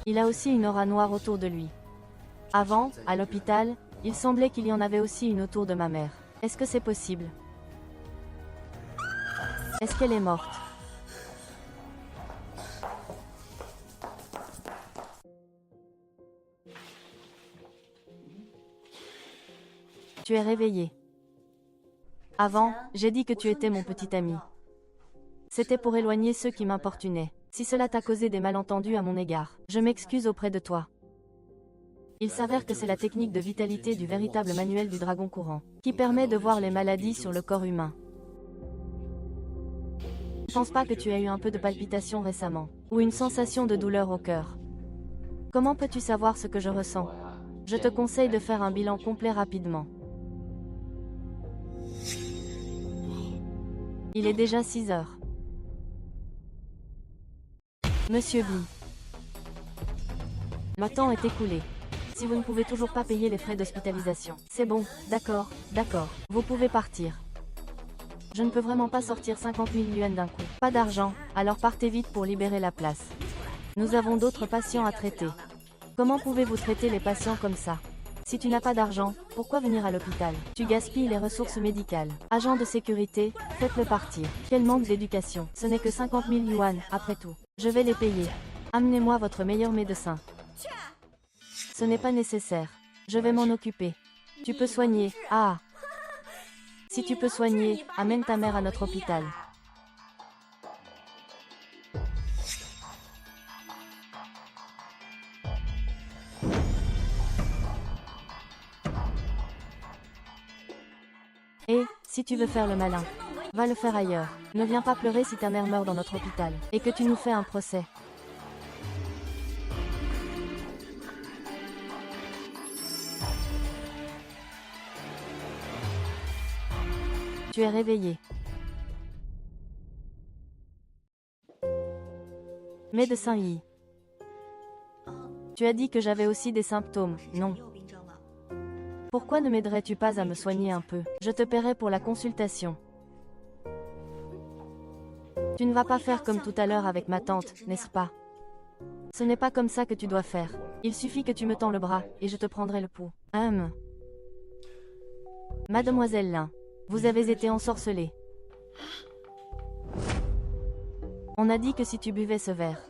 Il a aussi une aura noire autour de lui. Avant, à l'hôpital, il semblait qu'il y en avait aussi une autour de ma mère. Est-ce que c'est possible? Est-ce qu'elle est morte? Tu es réveillé. Avant, j'ai dit que tu étais mon petit ami. C'était pour éloigner ceux qui m'importunaient. Si cela t'a causé des malentendus à mon égard, je m'excuse auprès de toi. Il s'avère que c'est la technique de vitalité du véritable manuel du dragon courant, qui permet de voir les maladies sur le corps humain. Je ne pense pas que tu aies eu un peu de palpitation récemment, ou une sensation de douleur au cœur. Comment peux-tu savoir ce que je ressens? Je te conseille de faire un bilan complet rapidement. Il est déjà 6 heures. Monsieur B. Le temps est écoulé. Si vous ne pouvez toujours pas payer les frais d'hospitalisation, c'est bon, d'accord, vous pouvez partir. Je ne peux vraiment pas sortir 50 000 yuan d'un coup. Pas d'argent, alors partez vite pour libérer la place. Nous avons d'autres patients à traiter. Comment pouvez-vous traiter les patients comme ça? Si tu n'as pas d'argent, pourquoi venir à l'hôpital? Tu gaspilles les ressources médicales. Agent de sécurité, faites-le partir. Quel manque d'éducation. Ce n'est que 50 000 yuan, après tout. Je vais les payer. Amenez-moi votre meilleur médecin. Ce n'est pas nécessaire. Je vais m'en occuper. Tu peux soigner. Ah. Si tu peux soigner, amène ta mère à notre hôpital. Et, si tu veux faire le malin, va le faire ailleurs. Ne viens pas pleurer si ta mère meurt dans notre hôpital, et que tu nous fais un procès. Tu es réveillé. Médecin Yi. Tu as dit que j'avais aussi des symptômes, non? Pourquoi ne m'aiderais-tu pas à me soigner un peu? Je te paierai pour la consultation. Tu ne vas pas faire comme tout à l'heure avec ma tante, n'est-ce pas? Ce n'est pas comme ça que tu dois faire. Il suffit que tu me tends le bras, et je te prendrai le pouls. Mademoiselle Lin, vous avez été ensorcelée. On a dit que si tu buvais ce verre,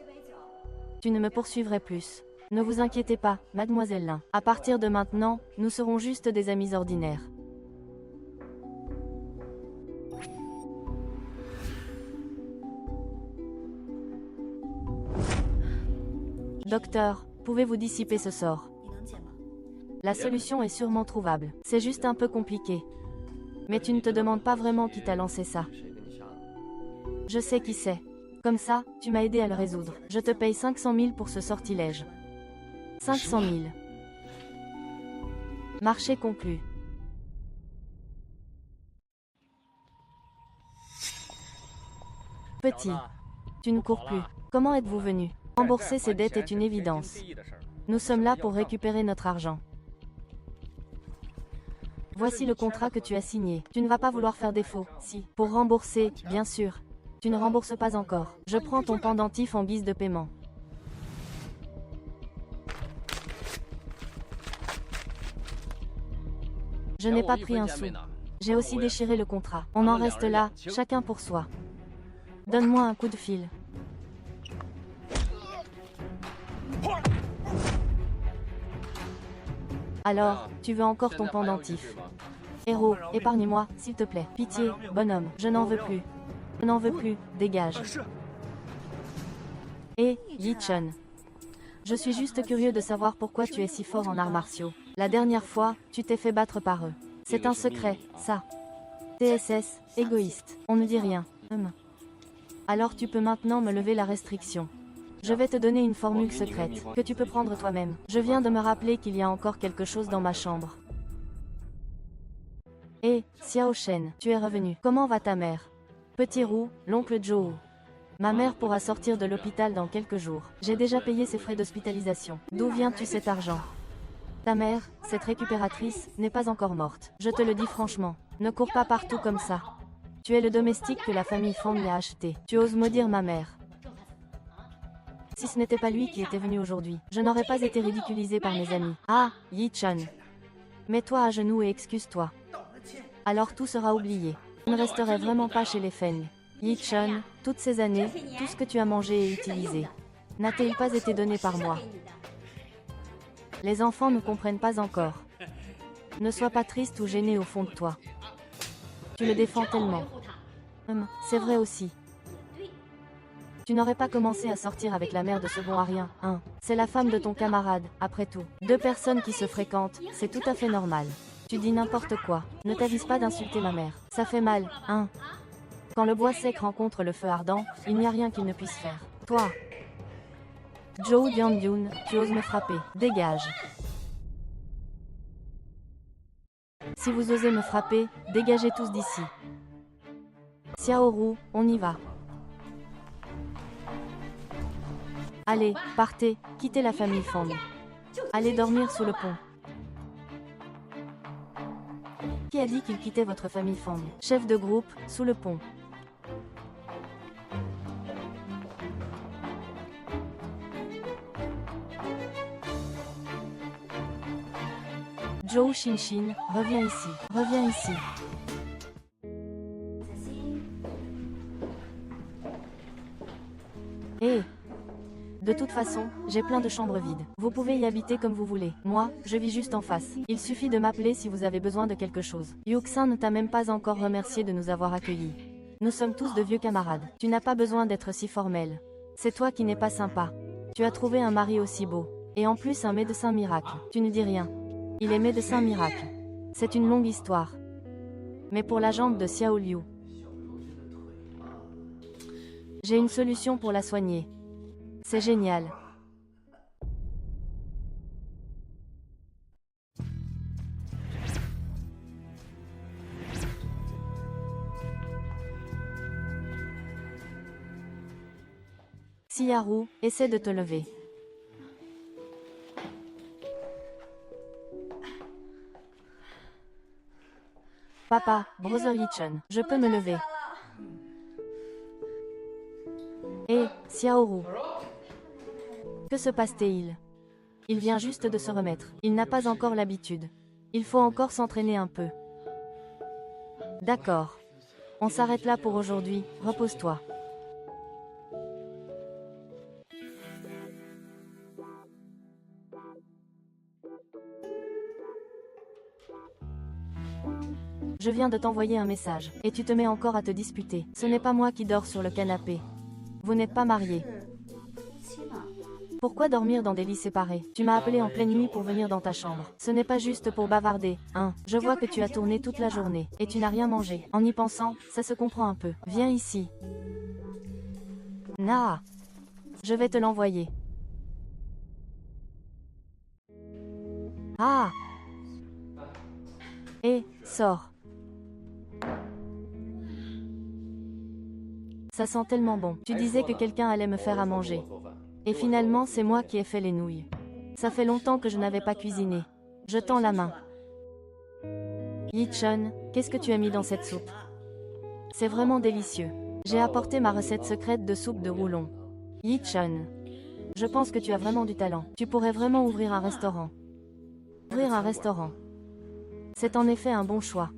tu ne me poursuivrais plus. Ne vous inquiétez pas, mademoiselle Lin. À partir de maintenant, nous serons juste des amis ordinaires. Docteur, pouvez-vous dissiper ce sort? La solution est sûrement trouvable. C'est juste un peu compliqué. Mais tu ne te demandes pas vraiment qui t'a lancé ça. Je sais qui c'est. Comme ça, tu m'as aidé à le résoudre. Je te paye 500 000 pour ce sortilège. 500 000. Marché conclu. Petit. Tu ne cours plus. Comment êtes-vous venu? Rembourser ses dettes est une évidence. Nous sommes là pour récupérer notre argent. Voici le contrat que tu as signé. Tu ne vas pas vouloir faire défaut, si. Pour rembourser, bien sûr. Tu ne rembourses pas encore. Je prends ton pendentif en guise de paiement. Je n'ai pas pris un sou. J'ai aussi déchiré le contrat. On en reste là, chacun pour soi. Donne-moi un coup de fil. Alors, tu veux encore ton pendentif? Héros, épargne-moi, s'il te plaît. Pitié, bonhomme, je n'en veux plus. Je n'en veux plus, dégage. Et, Yi Chun. Je suis juste curieux de savoir pourquoi tu es si fort en arts martiaux. La dernière fois, tu t'es fait battre par eux. C'est un secret, ça. TSS, égoïste. On ne dit rien. Alors tu peux maintenant me lever la restriction. Je vais te donner une formule secrète, que tu peux prendre toi-même. Je viens de me rappeler qu'il y a encore quelque chose dans ma chambre. Hé, Xiao Shen, tu es revenu. Comment va ta mère? Petit Roux, l'oncle Zhou. Ma mère pourra sortir de l'hôpital dans quelques jours. J'ai déjà payé ses frais d'hospitalisation. D'où viens-tu cet argent? Ta mère, cette récupératrice, n'est pas encore morte. Je te le dis franchement. Ne cours pas partout comme ça. Tu es le domestique que la famille Fang a acheté. Tu oses maudire ma mère. Si ce n'était pas lui qui était venu aujourd'hui, je n'aurais pas été ridiculisé par mes amis. Ah, Yi-chan. Mets-toi à genoux et excuse-toi. Alors tout sera oublié. Je ne resterai vraiment pas chez les Feng. Yi-chan, toutes ces années, tout ce que tu as mangé et utilisé, n'a-t-il pas été donné par moi? Les enfants ne comprennent pas encore. Ne sois pas triste ou gêné au fond de toi. Tu le défends tellement. C'est vrai aussi. Tu n'aurais pas commencé à sortir avec la mère de ce bon à rien, hein. C'est la femme de ton camarade, après tout. Deux personnes qui se fréquentent, c'est tout à fait normal. Tu dis n'importe quoi. Ne t'avise pas d'insulter ma mère. Ça fait mal, hein. Quand le bois sec rencontre le feu ardent, il n'y a rien qu'il ne puisse faire. Toi, Zhou Dianyun, tu oses me frapper. Dégage. Si vous osez me frapper, dégagez tous d'ici. Xiaoru, on y va. Allez, partez, quittez la famille Fang. Allez dormir sous le pont. Qui a dit qu'il quittait votre famille Fang? Chef de groupe, sous le pont. Zhou Xinshin, reviens ici. Reviens ici. Hé! De toute façon, j'ai plein de chambres vides. Vous pouvez y habiter comme vous voulez. Moi, je vis juste en face. Il suffit de m'appeler si vous avez besoin de quelque chose. Yuxin ne t'a même pas encore remercié de nous avoir accueillis. Nous sommes tous de vieux camarades. Tu n'as pas besoin d'être si formel. C'est toi qui n'es pas sympa. Tu as trouvé un mari aussi beau. Et en plus un médecin miracle. Tu ne dis rien. Il est médecin miracle. C'est une longue histoire. Mais pour la jambe de Xiao Liu, j'ai une solution pour la soigner. C'est génial. Xiaoru, essaie de te lever. Papa, Brother Yi-chan, je peux me lever. Hé, Xiaoru. Que se passe-t-il? Il vient juste de se remettre. Il n'a pas encore l'habitude. Il faut encore s'entraîner un peu. D'accord. On s'arrête là pour aujourd'hui, repose-toi. Je viens de t'envoyer un message, et tu te mets encore à te disputer. Ce n'est pas moi qui dors sur le canapé. Vous n'êtes pas mariés. Pourquoi dormir dans des lits séparés? Tu m'as appelé en pleine nuit pour venir dans ta chambre. Ce n'est pas juste pour bavarder, hein. Je vois que tu as tourné toute la journée, et tu n'as rien mangé. En y pensant, ça se comprend un peu. Viens ici. Nah. Je vais te l'envoyer. Ah. Hé, sors. Ça sent tellement bon. Tu disais que quelqu'un allait me faire à manger. Et finalement, c'est moi qui ai fait les nouilles. Ça fait longtemps que je n'avais pas cuisiné. Je tends la main. Yi-chan, qu'est-ce que tu as mis dans cette soupe? C'est vraiment délicieux. J'ai apporté ma recette secrète de soupe de roulon. Yi-chan, je pense que tu as vraiment du talent. Tu pourrais vraiment ouvrir un restaurant. Ouvrir un restaurant. C'est en effet un bon choix.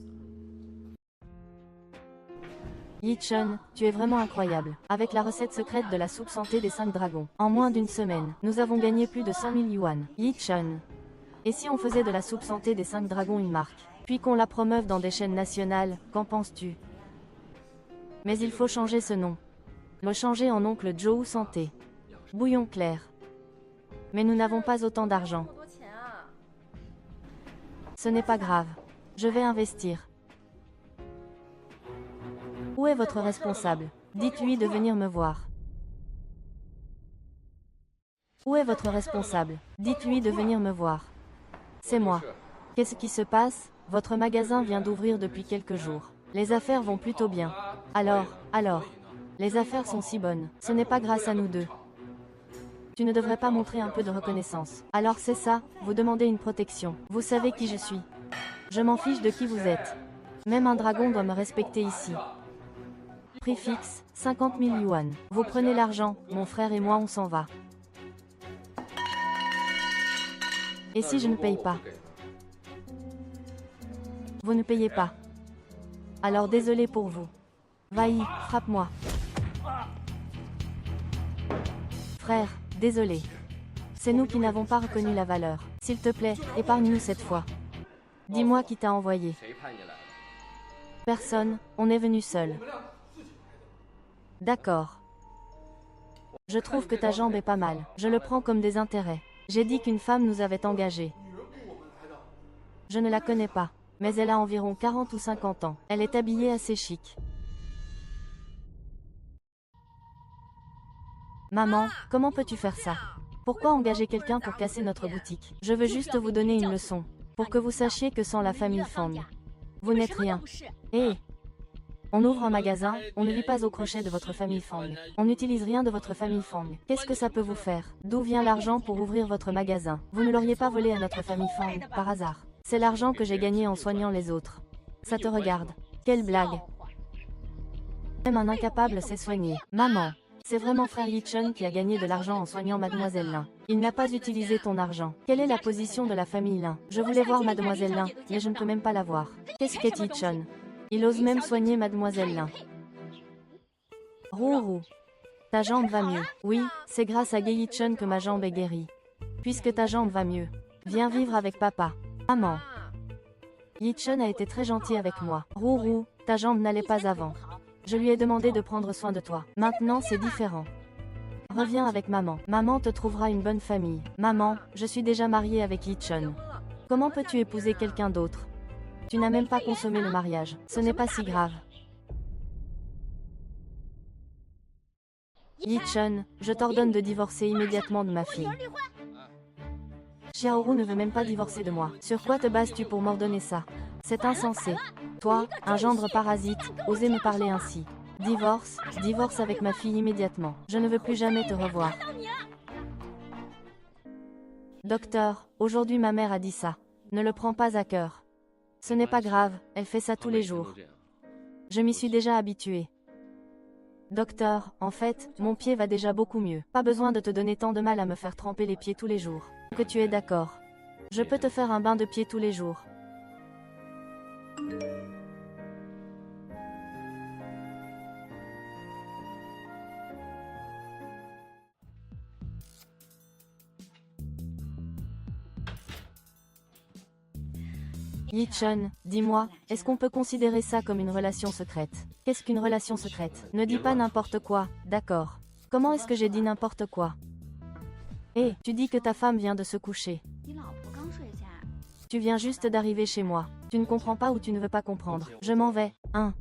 Yi-chan, tu es vraiment incroyable. Avec la recette secrète de la soupe santé des 5 dragons, en moins d'une semaine, nous avons gagné plus de 100 000 yuan. Yi-chan. Et si on faisait de la soupe santé des 5 dragons une marque, puis qu'on la promeuve dans des chaînes nationales, qu'en penses-tu? Mais il faut changer ce nom. Le changer en oncle Zhou Santé. Bouillon clair. Mais nous n'avons pas autant d'argent. Ce n'est pas grave. Je vais investir. Où est votre responsable? Dites-lui de venir me voir. Où est votre responsable? Dites-lui de venir me voir. C'est moi. Qu'est-ce qui se passe? Votre magasin vient d'ouvrir depuis quelques jours. Les affaires vont plutôt bien. Alors, les affaires sont si bonnes. Ce n'est pas grâce à nous deux. Tu ne devrais pas montrer un peu de reconnaissance. Alors c'est ça, vous demandez une protection. Vous savez qui je suis. Je m'en fiche de qui vous êtes. Même un dragon doit me respecter ici. Prix fixe, 50 000 yuan. Vous prenez l'argent, mon frère et moi on s'en va. Et si je ne paye pas? Vous ne payez pas. Alors désolé pour vous. Vai, frappe-moi. Frère, désolé. C'est nous qui n'avons pas reconnu la valeur. S'il te plaît, épargne-nous cette fois. Dis-moi qui t'a envoyé. Personne, on est venu seul. D'accord. Je trouve que ta jambe est pas mal. Je le prends comme des intérêts. J'ai dit qu'une femme nous avait engagés. Je ne la connais pas, mais elle a environ 40 ou 50 ans. Elle est habillée assez chic. Maman, comment peux-tu faire ça? Pourquoi engager quelqu'un pour casser notre boutique? Je veux juste vous donner une leçon, pour que vous sachiez que sans la famille Fang, vous n'êtes rien. Hé! On ouvre un magasin, on ne vit pas au crochet de votre famille Fang. On n'utilise rien de votre famille Fang. Qu'est-ce que ça peut vous faire? D'où vient l'argent pour ouvrir votre magasin? Vous ne l'auriez pas volé à notre famille Fang, par hasard. C'est l'argent que j'ai gagné en soignant les autres. Ça te regarde. Quelle blague. Même un incapable sait soigner. Maman. C'est vraiment frère Yichun qui a gagné de l'argent en soignant Mademoiselle Lin. Il n'a pas utilisé ton argent. Quelle est la position de la famille Lin? Je voulais voir Mademoiselle Lin, mais je ne peux même pas la voir. Qu'est-ce qu'est Yichun? Il ose même soigner Mademoiselle Lin. Rourou. Ta jambe va mieux. Oui, c'est grâce à Gei Yichun que ma jambe est guérie. Puisque ta jambe va mieux. Viens vivre avec papa. Maman. Yichun a été très gentil avec moi. Rourou, ta jambe n'allait pas avant. Je lui ai demandé de prendre soin de toi. Maintenant, c'est différent. Reviens avec maman. Maman te trouvera une bonne famille. Maman, je suis déjà mariée avec Yichun. Comment peux-tu épouser quelqu'un d'autre? Tu n'as même pas consommé le mariage. Ce n'est pas si grave. Yichun, je t'ordonne de divorcer immédiatement de ma fille. Xiaoru ne veut même pas divorcer de moi. Sur quoi te bases-tu pour m'ordonner ça? C'est insensé. Toi, un gendre parasite, osez me parler ainsi. Divorce, divorce avec ma fille immédiatement. Je ne veux plus jamais te revoir. Docteur, aujourd'hui ma mère a dit ça. Ne le prends pas à cœur. Ce n'est pas grave, elle fait ça tous les jours. Je m'y suis déjà habituée. Docteur, en fait, mon pied va déjà beaucoup mieux. Pas besoin de te donner tant de mal à me faire tremper les pieds tous les jours. Que tu es d'accord. Je peux te faire un bain de pied tous les jours. Yichun, dis-moi, est-ce qu'on peut considérer ça comme une relation secrète? Qu'est-ce qu'une relation secrète? Ne dis pas n'importe quoi, d'accord. Comment est-ce que j'ai dit n'importe quoi? Hé, tu dis que ta femme vient de se coucher. Tu viens juste d'arriver chez moi. Tu ne comprends pas ou tu ne veux pas comprendre. Je m'en vais, hein.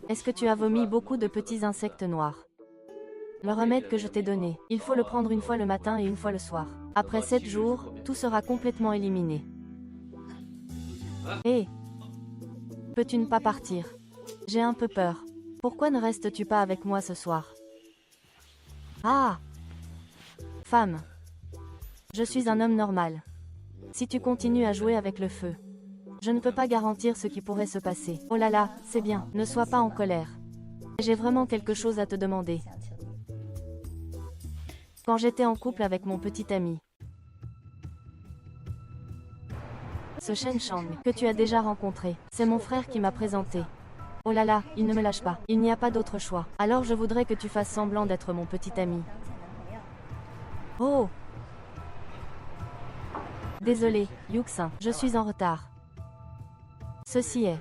Est-ce que tu as vomi beaucoup de petits insectes noirs? Le remède que je t'ai donné, il faut le prendre une fois le matin et une fois le soir. Après 7 jours, tout sera complètement éliminé. Hé! Peux-tu ne pas partir? J'ai un peu peur. Pourquoi ne restes-tu pas avec moi ce soir? Ah! Femme. Je suis un homme normal. Si tu continues à jouer avec le feu, je ne peux pas garantir ce qui pourrait se passer. Oh là là, c'est bien, ne sois pas en colère. J'ai vraiment quelque chose à te demander. Quand j'étais en couple avec mon petit ami, ce Shen Shang, que tu as déjà rencontré, c'est mon frère qui m'a présenté. Oh là là, il ne me lâche pas. Il n'y a pas d'autre choix. Alors je voudrais que tu fasses semblant d'être mon petit ami. Oh! Désolé, Yuxin, je suis en retard. Ceci est...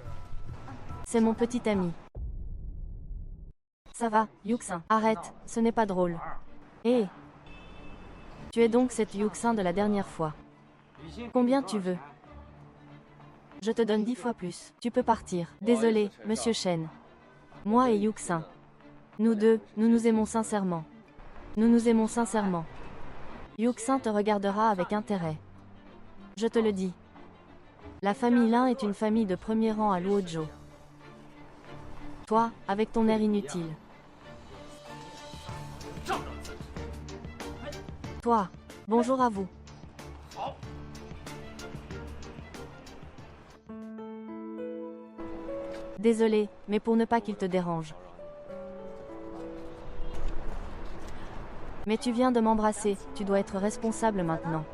C'est mon petit ami. Ça va, Yuxin, arrête, ce n'est pas drôle. Hé! Tu es donc cette Yuxin de la dernière fois. Combien tu veux? Je te donne 10 fois plus. Tu peux partir. Désolé, monsieur Shen. Moi et Yuxin. Nous deux, nous nous aimons sincèrement. Nous nous aimons sincèrement. Yuxin te regardera avec intérêt. Je te le dis. La famille Lin est une famille de premier rang à Luozhou. Toi, avec ton air inutile. Toi, bonjour à vous. Désolé, mais pour ne pas qu'il te dérange. Mais tu viens de m'embrasser, tu dois être responsable maintenant.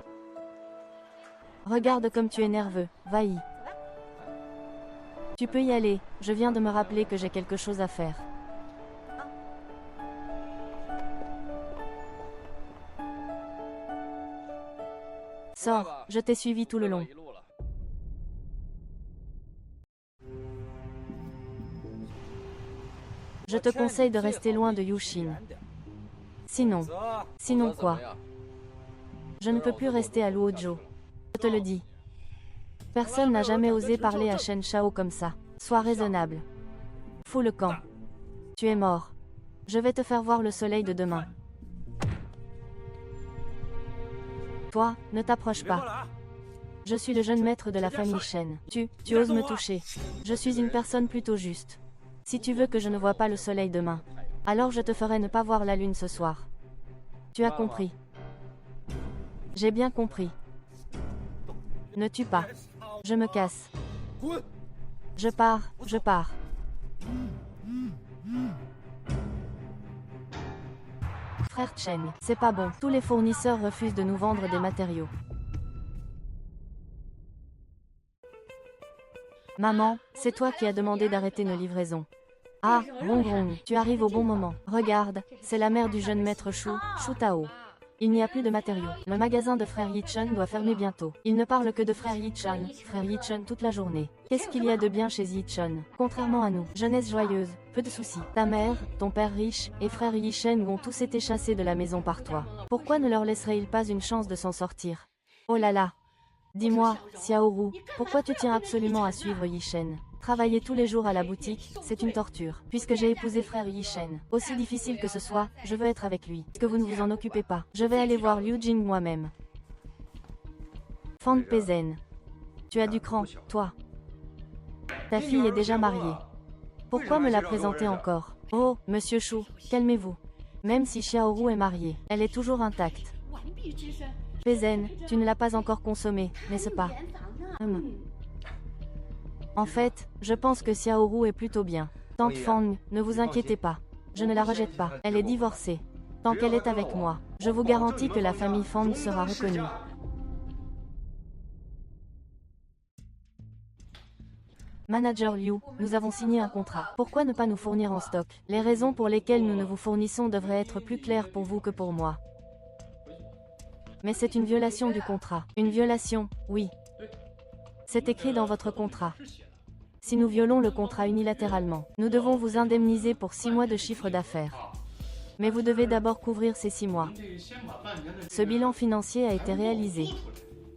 Regarde comme tu es nerveux, va-y. Tu peux y aller, je viens de me rappeler que j'ai quelque chose à faire. Sors, je t'ai suivi tout le long. Je te conseille de rester loin de Yushin. Sinon quoi? Je ne peux plus rester à Luozhou. Je te le dis. Personne n'a jamais osé parler à Shen Shao comme ça. Sois raisonnable. Fous le camp. Tu es mort. Je vais te faire voir le soleil de demain. Toi, ne t'approche pas. Je suis le jeune maître de la famille Shen. Tu oses me toucher. Je suis une personne plutôt juste. Si tu veux que je ne vois pas le soleil demain, alors je te ferai ne pas voir la lune ce soir. Tu as compris? J'ai bien compris. Ne tue pas. Je me casse. Je pars. Frère Chen, c'est pas bon. Tous les fournisseurs refusent de nous vendre des matériaux. Maman, c'est toi qui as demandé d'arrêter nos livraisons. Ah, Rong, tu arrives au bon moment. Regarde, c'est la mère du jeune maître Shu Tao. Il n'y a plus de matériaux. Le magasin de frère Yichun doit fermer bientôt. Il ne parle que de frère Yichun toute la journée. Qu'est-ce qu'il y a de bien chez Yichun? Contrairement à nous, jeunesse joyeuse, peu de soucis. Ta mère, ton père riche, et frère Yichun ont tous été chassés de la maison par toi. Pourquoi ne leur laisserait-il pas une chance de s'en sortir? Oh là là! Dis-moi, Xiaoru, pourquoi tu tiens absolument à suivre Yishen? Travailler tous les jours à la boutique, c'est une torture. Puisque j'ai épousé frère Yishen, aussi difficile que ce soit, je veux être avec lui. Que vous ne vous en occupez pas. Je vais aller voir Liu Jing moi-même. Fan Peizen. Tu as du cran, toi. Ta fille est déjà mariée. Pourquoi me la présenter encore? Oh, monsieur Shu, calmez-vous. Même si Xiaoru est mariée, elle est toujours intacte. Peizen, tu ne l'as pas encore consommée, n'est-ce pas? En fait, je pense que Xiaoru est plutôt bien. Tante Fang, ne vous inquiétez pas. Je ne la rejette pas. Elle est divorcée. Tant qu'elle est avec moi, je vous garantis que la famille Fang sera reconnue. Manager Liu, nous avons signé un contrat. Pourquoi ne pas nous fournir en stock? Les raisons pour lesquelles nous ne vous fournissons devraient être plus claires pour vous que pour moi. Mais c'est une violation du contrat. Une violation, oui. C'est écrit dans votre contrat. Si nous violons le contrat unilatéralement, nous devons vous indemniser pour 6 mois de chiffre d'affaires. Mais vous devez d'abord couvrir ces 6 mois. Ce bilan financier a été réalisé,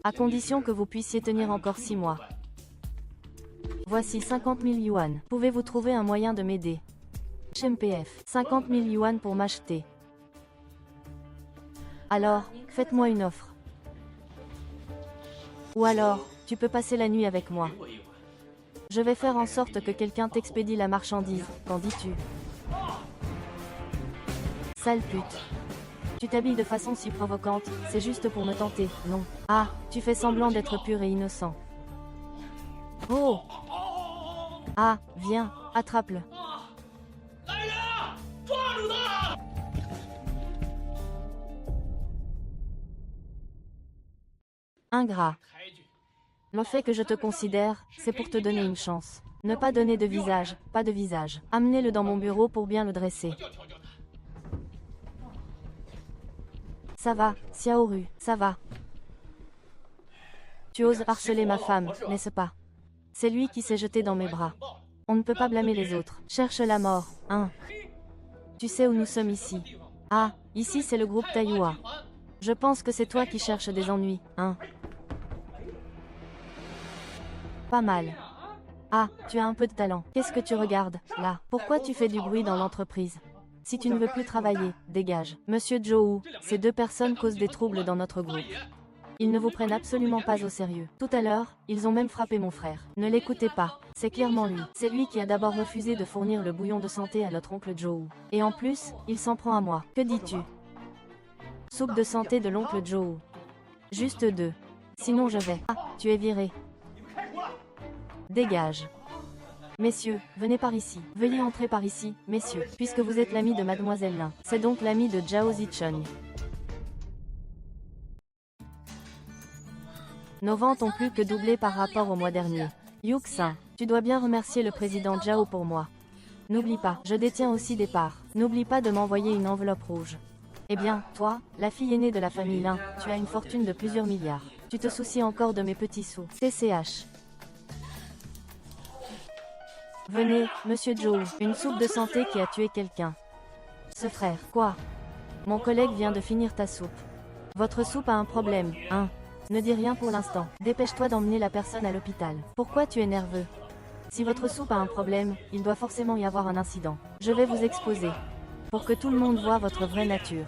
à condition que vous puissiez tenir encore 6 mois. Voici 50 000 yuan. Pouvez-vous trouver un moyen de m'aider? HMPF, 50 000 yuan pour m'acheter. Alors, faites-moi une offre. Ou alors, tu peux passer la nuit avec moi. Je vais faire en sorte que quelqu'un t'expédie la marchandise, qu'en dis-tu? Sale pute. Tu t'habilles de façon si provocante, c'est juste pour me tenter, non? Ah, tu fais semblant d'être pur et innocent. Oh! Ah, viens, attrape-le. Ingrat. Le fait que je te considère, c'est pour te donner une chance. Ne pas donner de visage, pas de visage. Amenez-le dans mon bureau pour bien le dresser. Ça va, Xiaoru, ça va. Tu oses harceler ma femme, n'est-ce pas? C'est lui qui s'est jeté dans mes bras. On ne peut pas blâmer les autres. Cherche la mort, hein? Tu sais où nous sommes ici? Ah, ici c'est le groupe Taiyua. Je pense que c'est toi qui cherches des ennuis, hein? Pas mal. Ah, tu as un peu de talent. Qu'est-ce que tu regardes, là? Pourquoi tu fais du bruit dans l'entreprise? Si tu ne veux plus travailler, dégage. Monsieur Zhou, ces 2 personnes causent des troubles dans notre groupe. Ils ne vous prennent absolument pas au sérieux. Tout à l'heure, ils ont même frappé mon frère. Ne l'écoutez pas, c'est clairement lui. C'est lui qui a d'abord refusé de fournir le bouillon de santé à notre oncle Zhou. Et en plus, il s'en prend à moi. Que dis-tu? Soupe de santé de l'oncle Zhou. Juste 2. Sinon je vais. Ah, tu es viré. Dégage. Messieurs, venez par ici. Veuillez entrer par ici, messieurs, puisque vous êtes l'ami de Mademoiselle Lin. C'est donc l'ami de Zhao Zicheng. Nos ventes ont plus que doublé par rapport au mois dernier. Yuxin, tu dois bien remercier le président Zhao pour moi. N'oublie pas, je détiens aussi des parts. N'oublie pas de m'envoyer une enveloppe rouge. Eh bien, toi, la fille aînée de la famille Lin, tu as une fortune de plusieurs milliards. Tu te soucies encore de mes petits sous. TCH. Venez, monsieur Zhou, une soupe de santé qui a tué quelqu'un. Ce frère, quoi? Mon collègue vient de finir ta soupe. Votre soupe a un problème, hein? Ne dis rien pour l'instant. Dépêche-toi d'emmener la personne à l'hôpital. Pourquoi tu es nerveux? Si votre soupe a un problème, il doit forcément y avoir un incident. Je vais vous exposer. Pour que tout le monde voie votre vraie nature.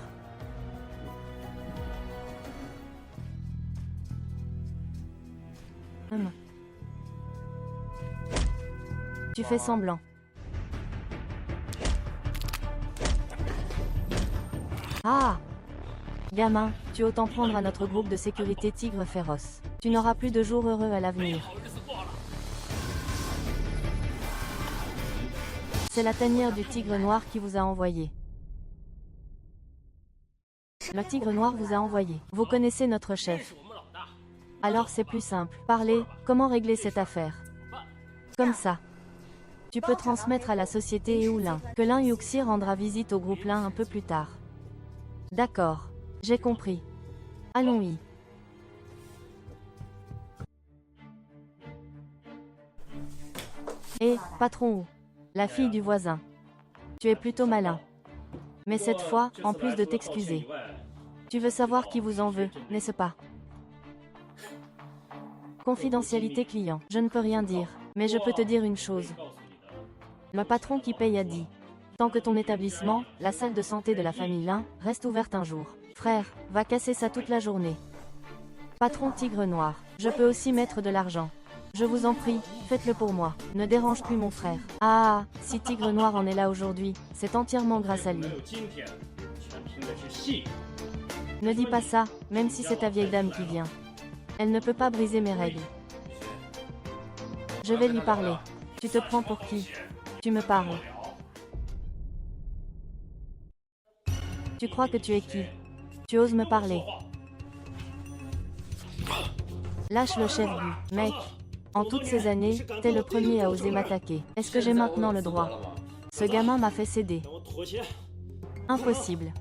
Tu fais semblant. Ah! Gamin, tu oses t'en prendre à notre groupe de sécurité Tigre Féroce. Tu n'auras plus de jours heureux à l'avenir. C'est la tanière du tigre noir qui vous a envoyé. Le tigre noir vous a envoyé. Vous connaissez notre chef. Alors c'est plus simple. Parlez, comment régler cette affaire? Comme ça. Tu peux transmettre à la société Eoulin que Lin Yuxi rendra visite au groupe Lin un peu plus tard. D'accord. J'ai compris. Allons-y. Hé, patron, la fille du voisin. Tu es plutôt malin. Mais cette fois, en plus de t'excuser. Tu veux savoir qui vous en veut, n'est-ce pas? Confidentialité client. Je ne peux rien dire, mais je peux te dire une chose. Le patron qui paye a dit. Tant que ton établissement, la salle de santé de la famille Lin, reste ouverte un jour. Frère, va casser ça toute la journée. Patron Tigre Noir, je peux aussi mettre de l'argent. Je vous en prie, faites-le pour moi. Ne dérange plus mon frère. Ah, si Tigre Noir en est là aujourd'hui, c'est entièrement grâce à lui. Ne dis pas ça, même si c'est ta vieille dame qui vient. Elle ne peut pas briser mes règles. Je vais lui parler. Tu te prends pour qui? Tu me parles. Tu crois que tu es qui? Tu oses me parler? Lâche le chef du mec. En toutes ces années, t'es le premier à oser m'attaquer. Est-ce que j'ai maintenant le droit? Ce gamin m'a fait céder. Impossible.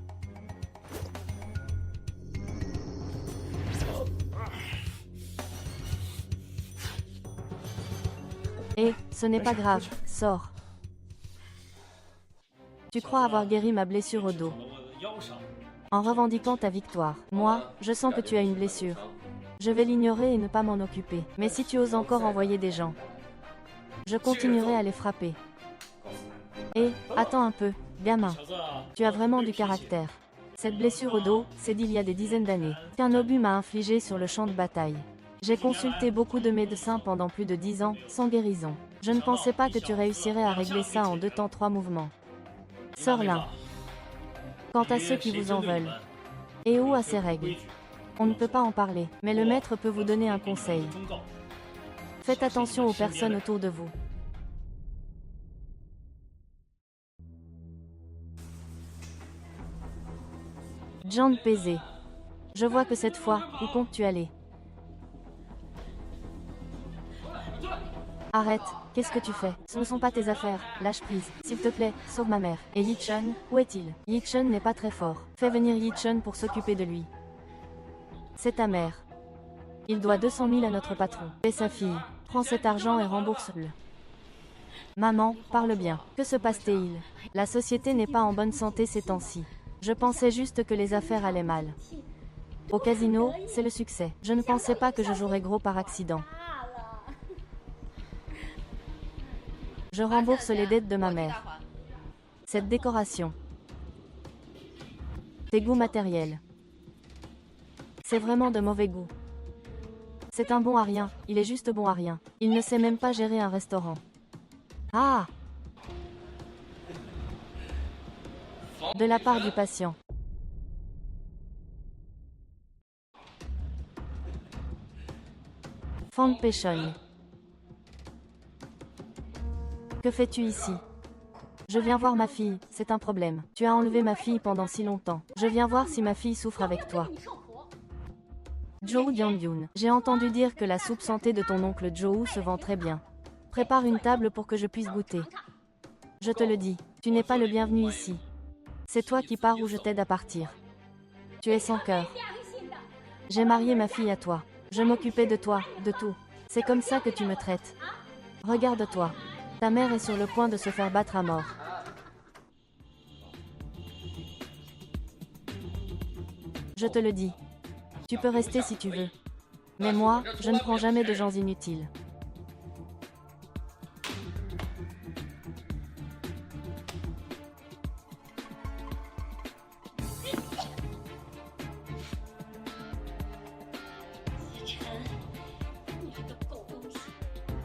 Et, ce n'est pas grave, sors. Tu crois avoir guéri ma blessure au dos. En revendiquant ta victoire, moi, je sens que tu as une blessure. Je vais l'ignorer et ne pas m'en occuper. Mais si tu oses encore envoyer des gens, je continuerai à les frapper. Et, attends un peu, gamin. Tu as vraiment du caractère. Cette blessure au dos, c'est d'il y a des dizaines d'années, qu'un obus m'a infligé sur le champ de bataille. J'ai consulté beaucoup de médecins pendant plus de 10 ans, sans guérison. Je ne pensais pas que tu réussirais à régler ça en 2 temps 3 mouvements. Sors là. Quant à ceux qui vous en veulent, et où à ces règles? On ne peut pas en parler, mais le maître peut vous donner un conseil. Faites attention aux personnes autour de vous. Jean Pézé. Je vois que cette fois, où comptes-tu aller? Arrête, qu'est-ce que tu fais? Ce ne sont pas tes affaires, lâche prise, s'il te plaît, sauve ma mère. Et Yichun, où est-il? Yichun n'est pas très fort. Fais venir Yichun pour s'occuper de lui. C'est ta mère. Il doit 200 000 à notre patron. Et sa fille. Prends cet argent et rembourse-le. Maman, parle bien. Que se passe-t-il? La société n'est pas en bonne santé ces temps-ci. Je pensais juste que les affaires allaient mal. Au casino, c'est le succès. Je ne pensais pas que je jouerais gros par accident. Je rembourse les dettes de ma mère. Cette décoration. Tes goûts matériels. C'est vraiment de mauvais goût. C'est un bon à rien, il est juste bon à rien. Il ne sait même pas gérer un restaurant. Ah! De la part du patient. Fan Pechon. Que fais-tu ici? Je viens voir ma fille, c'est un problème. Tu as enlevé ma fille pendant si longtemps. Je viens voir si ma fille souffre avec toi. Zhou Dianyun, j'ai entendu dire que la soupe santé de ton oncle Zhou se vend très bien. Prépare une table pour que je puisse goûter. Je te le dis, tu n'es pas le bienvenu ici. C'est toi qui pars ou je t'aide à partir. Tu es sans cœur. J'ai marié ma fille à toi. Je m'occupais de toi, de tout. C'est comme ça que tu me traites. Regarde-toi. Ta mère est sur le point de se faire battre à mort. Je te le dis. Tu peux rester si tu veux. Mais moi, je ne prends jamais de gens inutiles.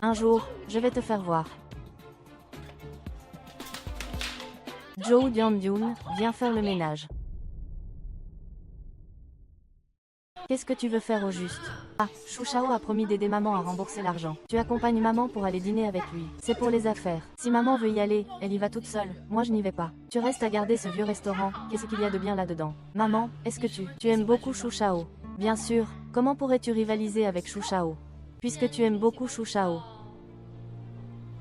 Un jour, je vais te faire voir. Zhou Dianyun, viens faire le ménage. Qu'est-ce que tu veux faire au juste? Ah, Shu Shao a promis d'aider maman à rembourser l'argent. Tu accompagnes maman pour aller dîner avec lui. C'est pour les affaires. Si maman veut y aller, elle y va toute seule. Moi je n'y vais pas. Tu restes à garder ce vieux restaurant. Qu'est-ce qu'il y a de bien là-dedans? Maman, est-ce que tu aimes beaucoup Shu Shao? Bien sûr. Comment pourrais-tu rivaliser avec Shu Shao? Puisque tu aimes beaucoup Shu Shao.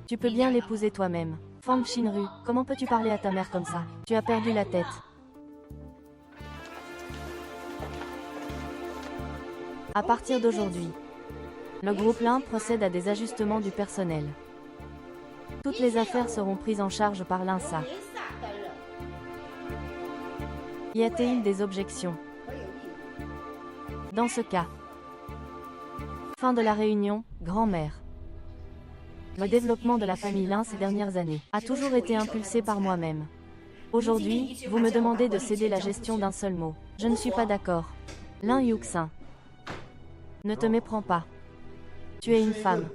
Tu peux bien l'épouser toi-même. Fang Xinru, comment peux-tu parler à ta mère comme ça? Tu as perdu la tête. À partir d'aujourd'hui, le groupe Lin procède à des ajustements du personnel. Toutes les affaires seront prises en charge par l'INSA. Y a-t-il des objections? Dans ce cas, fin de la réunion, grand-mère. Le développement de la famille Lin ces dernières années a toujours été impulsé par moi-même. Aujourd'hui, vous me demandez de céder la gestion d'un seul mot. Je ne suis pas d'accord. Lin Yuxin. Ne te méprends pas. Tu es une femme.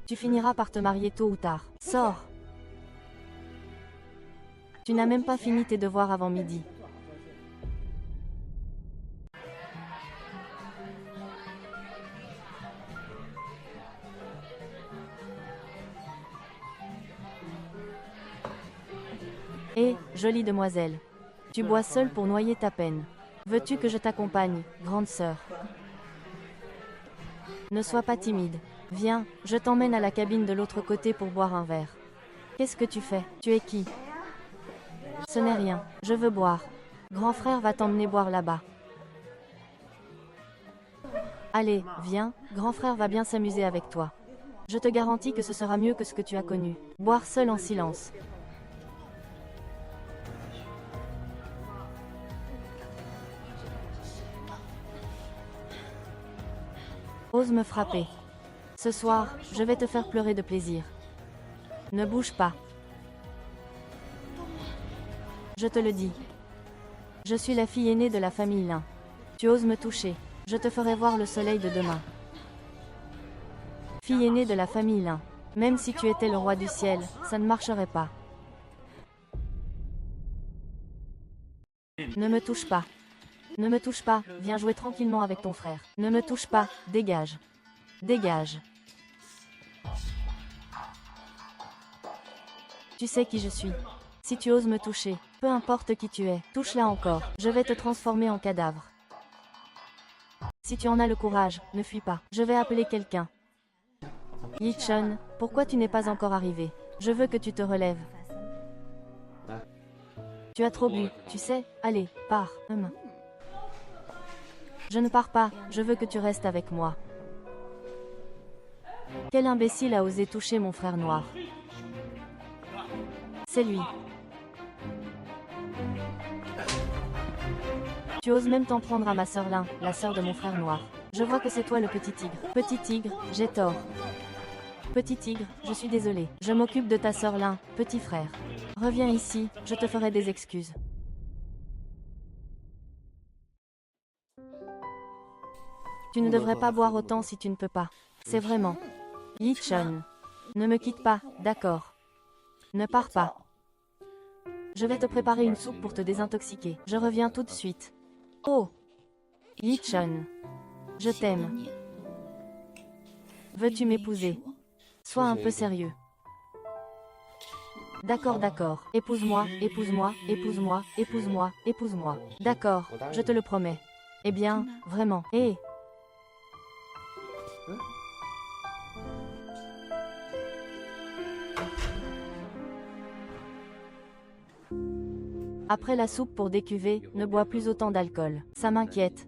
Tu finiras par te marier tôt ou tard. Sors. Tu n'as même pas fini tes devoirs avant midi. Hé, jolie demoiselle. Tu bois seule pour noyer ta peine. Veux-tu que je t'accompagne, grande sœur? Ne sois pas timide. Viens, je t'emmène à la cabine de l'autre côté pour boire un verre. Qu'est-ce que tu fais? Tu es qui? Ce n'est rien, je veux boire. Grand frère va t'emmener boire là-bas. Allez, viens, grand frère va bien s'amuser avec toi. Je te garantis que ce sera mieux que ce que tu as connu. Boire seul en silence. Ose me frapper. Ce soir, je vais te faire pleurer de plaisir. Ne bouge pas. Je te le dis. Je suis la fille aînée de la famille Lin. Tu oses me toucher. Je te ferai voir le soleil de demain. Fille aînée de la famille Lin. Même si tu étais le roi du ciel, ça ne marcherait pas. Ne me touche pas. Ne me touche pas, viens jouer tranquillement avec ton frère. Ne me touche pas, dégage. Dégage. Tu sais qui je suis. Si tu oses me toucher, peu importe qui tu es, touche-la encore. Je vais te transformer en cadavre. Si tu en as le courage, ne fuis pas. Je vais appeler quelqu'un. Yi-chun, pourquoi tu n'es pas encore arrivé? Je veux que tu te relèves. Tu as trop bu, tu sais. Allez, pars. Je ne pars pas, je veux que tu restes avec moi. Quel imbécile a osé toucher mon frère noir? C'est lui. Tu oses même t'en prendre à ma sœur Lin, la sœur de mon frère noir. Je vois que c'est toi le petit tigre. Petit tigre, j'ai tort. Petit tigre, je suis désolée. Je m'occupe de ta sœur Lin, petit frère. Reviens ici, je te ferai des excuses. Tu ne devrais pas boire autant si tu ne peux pas. C'est vraiment. Yi-chun. Ne me quitte pas, d'accord. Ne pars pas. Je vais te préparer une soupe pour te désintoxiquer. Je reviens tout de suite. Oh! Yi-chun. Je t'aime. Veux-tu m'épouser? Sois un peu sérieux. D'accord, d'accord. Épouse-moi, épouse-moi, épouse-moi, épouse-moi, épouse-moi. D'accord, je te le promets. Eh bien, vraiment. Hé, après la soupe pour décuver, ne bois plus autant d'alcool. Ça m'inquiète.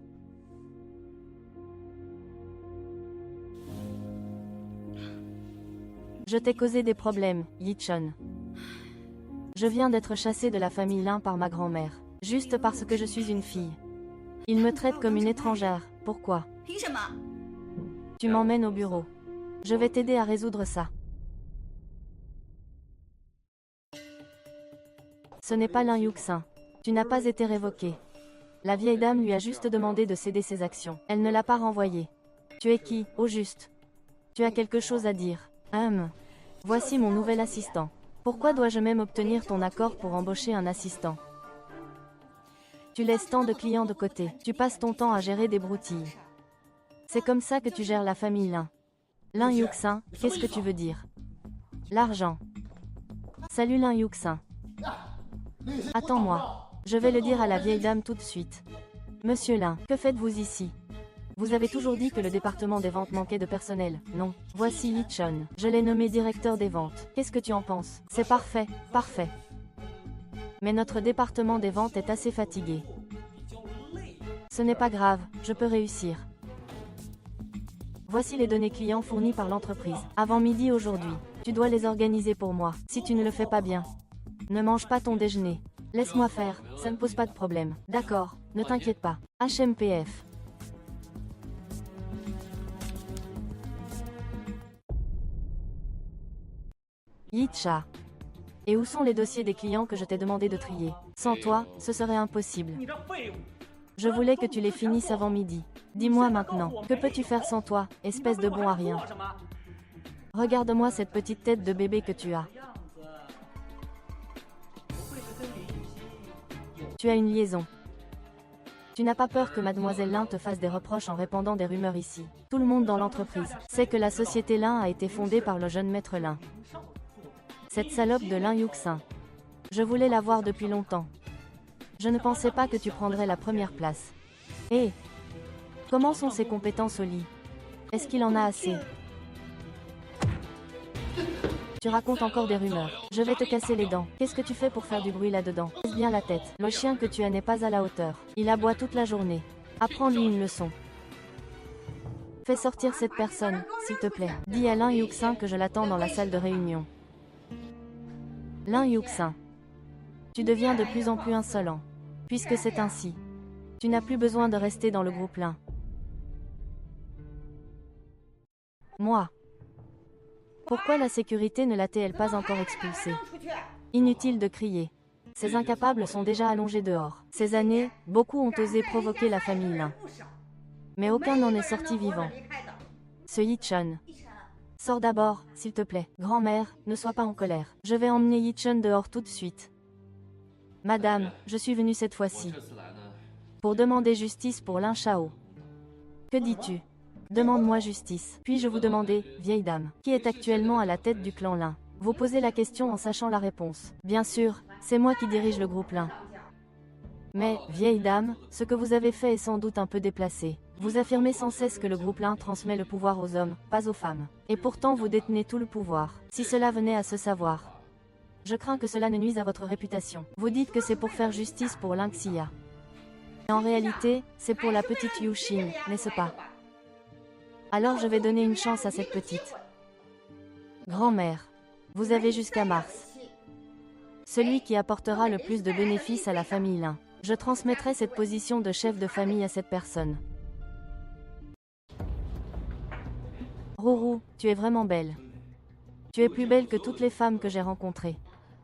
Je t'ai causé des problèmes, Yichun. Je viens d'être chassée de la famille Lin par ma grand-mère. Juste parce que je suis une fille. Ils me traitent comme une étrangère. Pourquoi? Tu m'emmènes au bureau. Je vais t'aider à résoudre ça. Ce n'est pas Lin Yuxin. Tu n'as pas été révoqué. La vieille dame lui a juste demandé de céder ses actions. Elle ne l'a pas renvoyé. Tu es qui, au juste? Tu as quelque chose à dire? Voici mon nouvel assistant. Pourquoi dois-je même obtenir ton accord pour embaucher un assistant? Tu laisses tant de clients de côté. Tu passes ton temps à gérer des broutilles. C'est comme ça que tu gères la famille Lin. Lin Yuxin, qu'est-ce que tu veux dire? L'argent. Salut Lin Yuxin. Attends-moi. Je vais le dire à la vieille dame tout de suite. Monsieur Lin, que faites-vous ici? Vous avez toujours dit que le département des ventes manquait de personnel, non? Voici Yichun. Je l'ai nommé directeur des ventes. Qu'est-ce que tu en penses? C'est parfait, parfait. Mais notre département des ventes est assez fatigué. Ce n'est pas grave, je peux réussir. Voici les données clients fournies par l'entreprise. Avant midi aujourd'hui. Tu dois les organiser pour moi, si tu ne le fais pas bien. Ne mange pas ton déjeuner. Laisse-moi faire, ça ne pose pas de problème. D'accord, ne t'inquiète pas. HMPF. Yicha. Et où sont les dossiers des clients que je t'ai demandé de trier? Sans toi, ce serait impossible. Je voulais que tu les finisses avant midi. Dis-moi maintenant, que peux-tu faire sans toi, espèce de bon à rien? Regarde-moi cette petite tête de bébé que tu as. Tu as une liaison. Tu n'as pas peur que mademoiselle Lin te fasse des reproches en répandant des rumeurs ici. Tout le monde dans l'entreprise sait que la société Lin a été fondée par le jeune maître Lin. Cette salope de Lin Yuxin. Je voulais la voir depuis longtemps. Je ne pensais pas que tu prendrais la première place. Hé, comment sont ses compétences au lit? Est-ce qu'il en a assez? Tu racontes encore des rumeurs. Je vais te casser les dents. Qu'est-ce que tu fais pour faire du bruit là-dedans? Laisse bien la tête. Le chien que tu as n'est pas à la hauteur. Il aboie toute la journée. Apprends-lui une leçon. Fais sortir cette personne, s'il te plaît. Dis à Lin Yuxin que je l'attends dans la salle de réunion. Lin Yuxin. Tu deviens de plus en plus insolent. Puisque c'est ainsi. Tu n'as plus besoin de rester dans le groupe Lin. Moi. Pourquoi la sécurité ne l'a-t-elle pas encore expulsée? Inutile de crier. Ces incapables sont déjà allongés dehors. Ces années, beaucoup ont osé provoquer la famille Lin. Mais aucun n'en est sorti vivant. Ce Yichun. Sors d'abord, s'il te plaît. Grand-mère, ne sois pas en colère. Je vais emmener Yichun dehors tout de suite. Madame, je suis venue cette fois-ci pour demander justice pour Lin Shao. Que dis-tu? Demande-moi justice. Puis-je vous demander, vieille dame, qui est actuellement à la tête du clan Lin? Vous posez la question en sachant la réponse. Bien sûr, c'est moi qui dirige le groupe Lin. Mais, vieille dame, ce que vous avez fait est sans doute un peu déplacé. Vous affirmez sans cesse que le groupe Lin transmet le pouvoir aux hommes, pas aux femmes. Et pourtant vous détenez tout le pouvoir. Si cela venait à se savoir, je crains que cela ne nuise à votre réputation. Vous dites que c'est pour faire justice pour Lin Xia. Mais en réalité, c'est pour la petite Yu Xin, n'est-ce pas? Alors je vais donner une chance à cette petite. Grand-mère, vous avez jusqu'à mars. Celui qui apportera le plus de bénéfices à la famille Lin. Je transmettrai cette position de chef de famille à cette personne. Rourou, tu es vraiment belle. Tu es plus belle que toutes les femmes que j'ai rencontrées.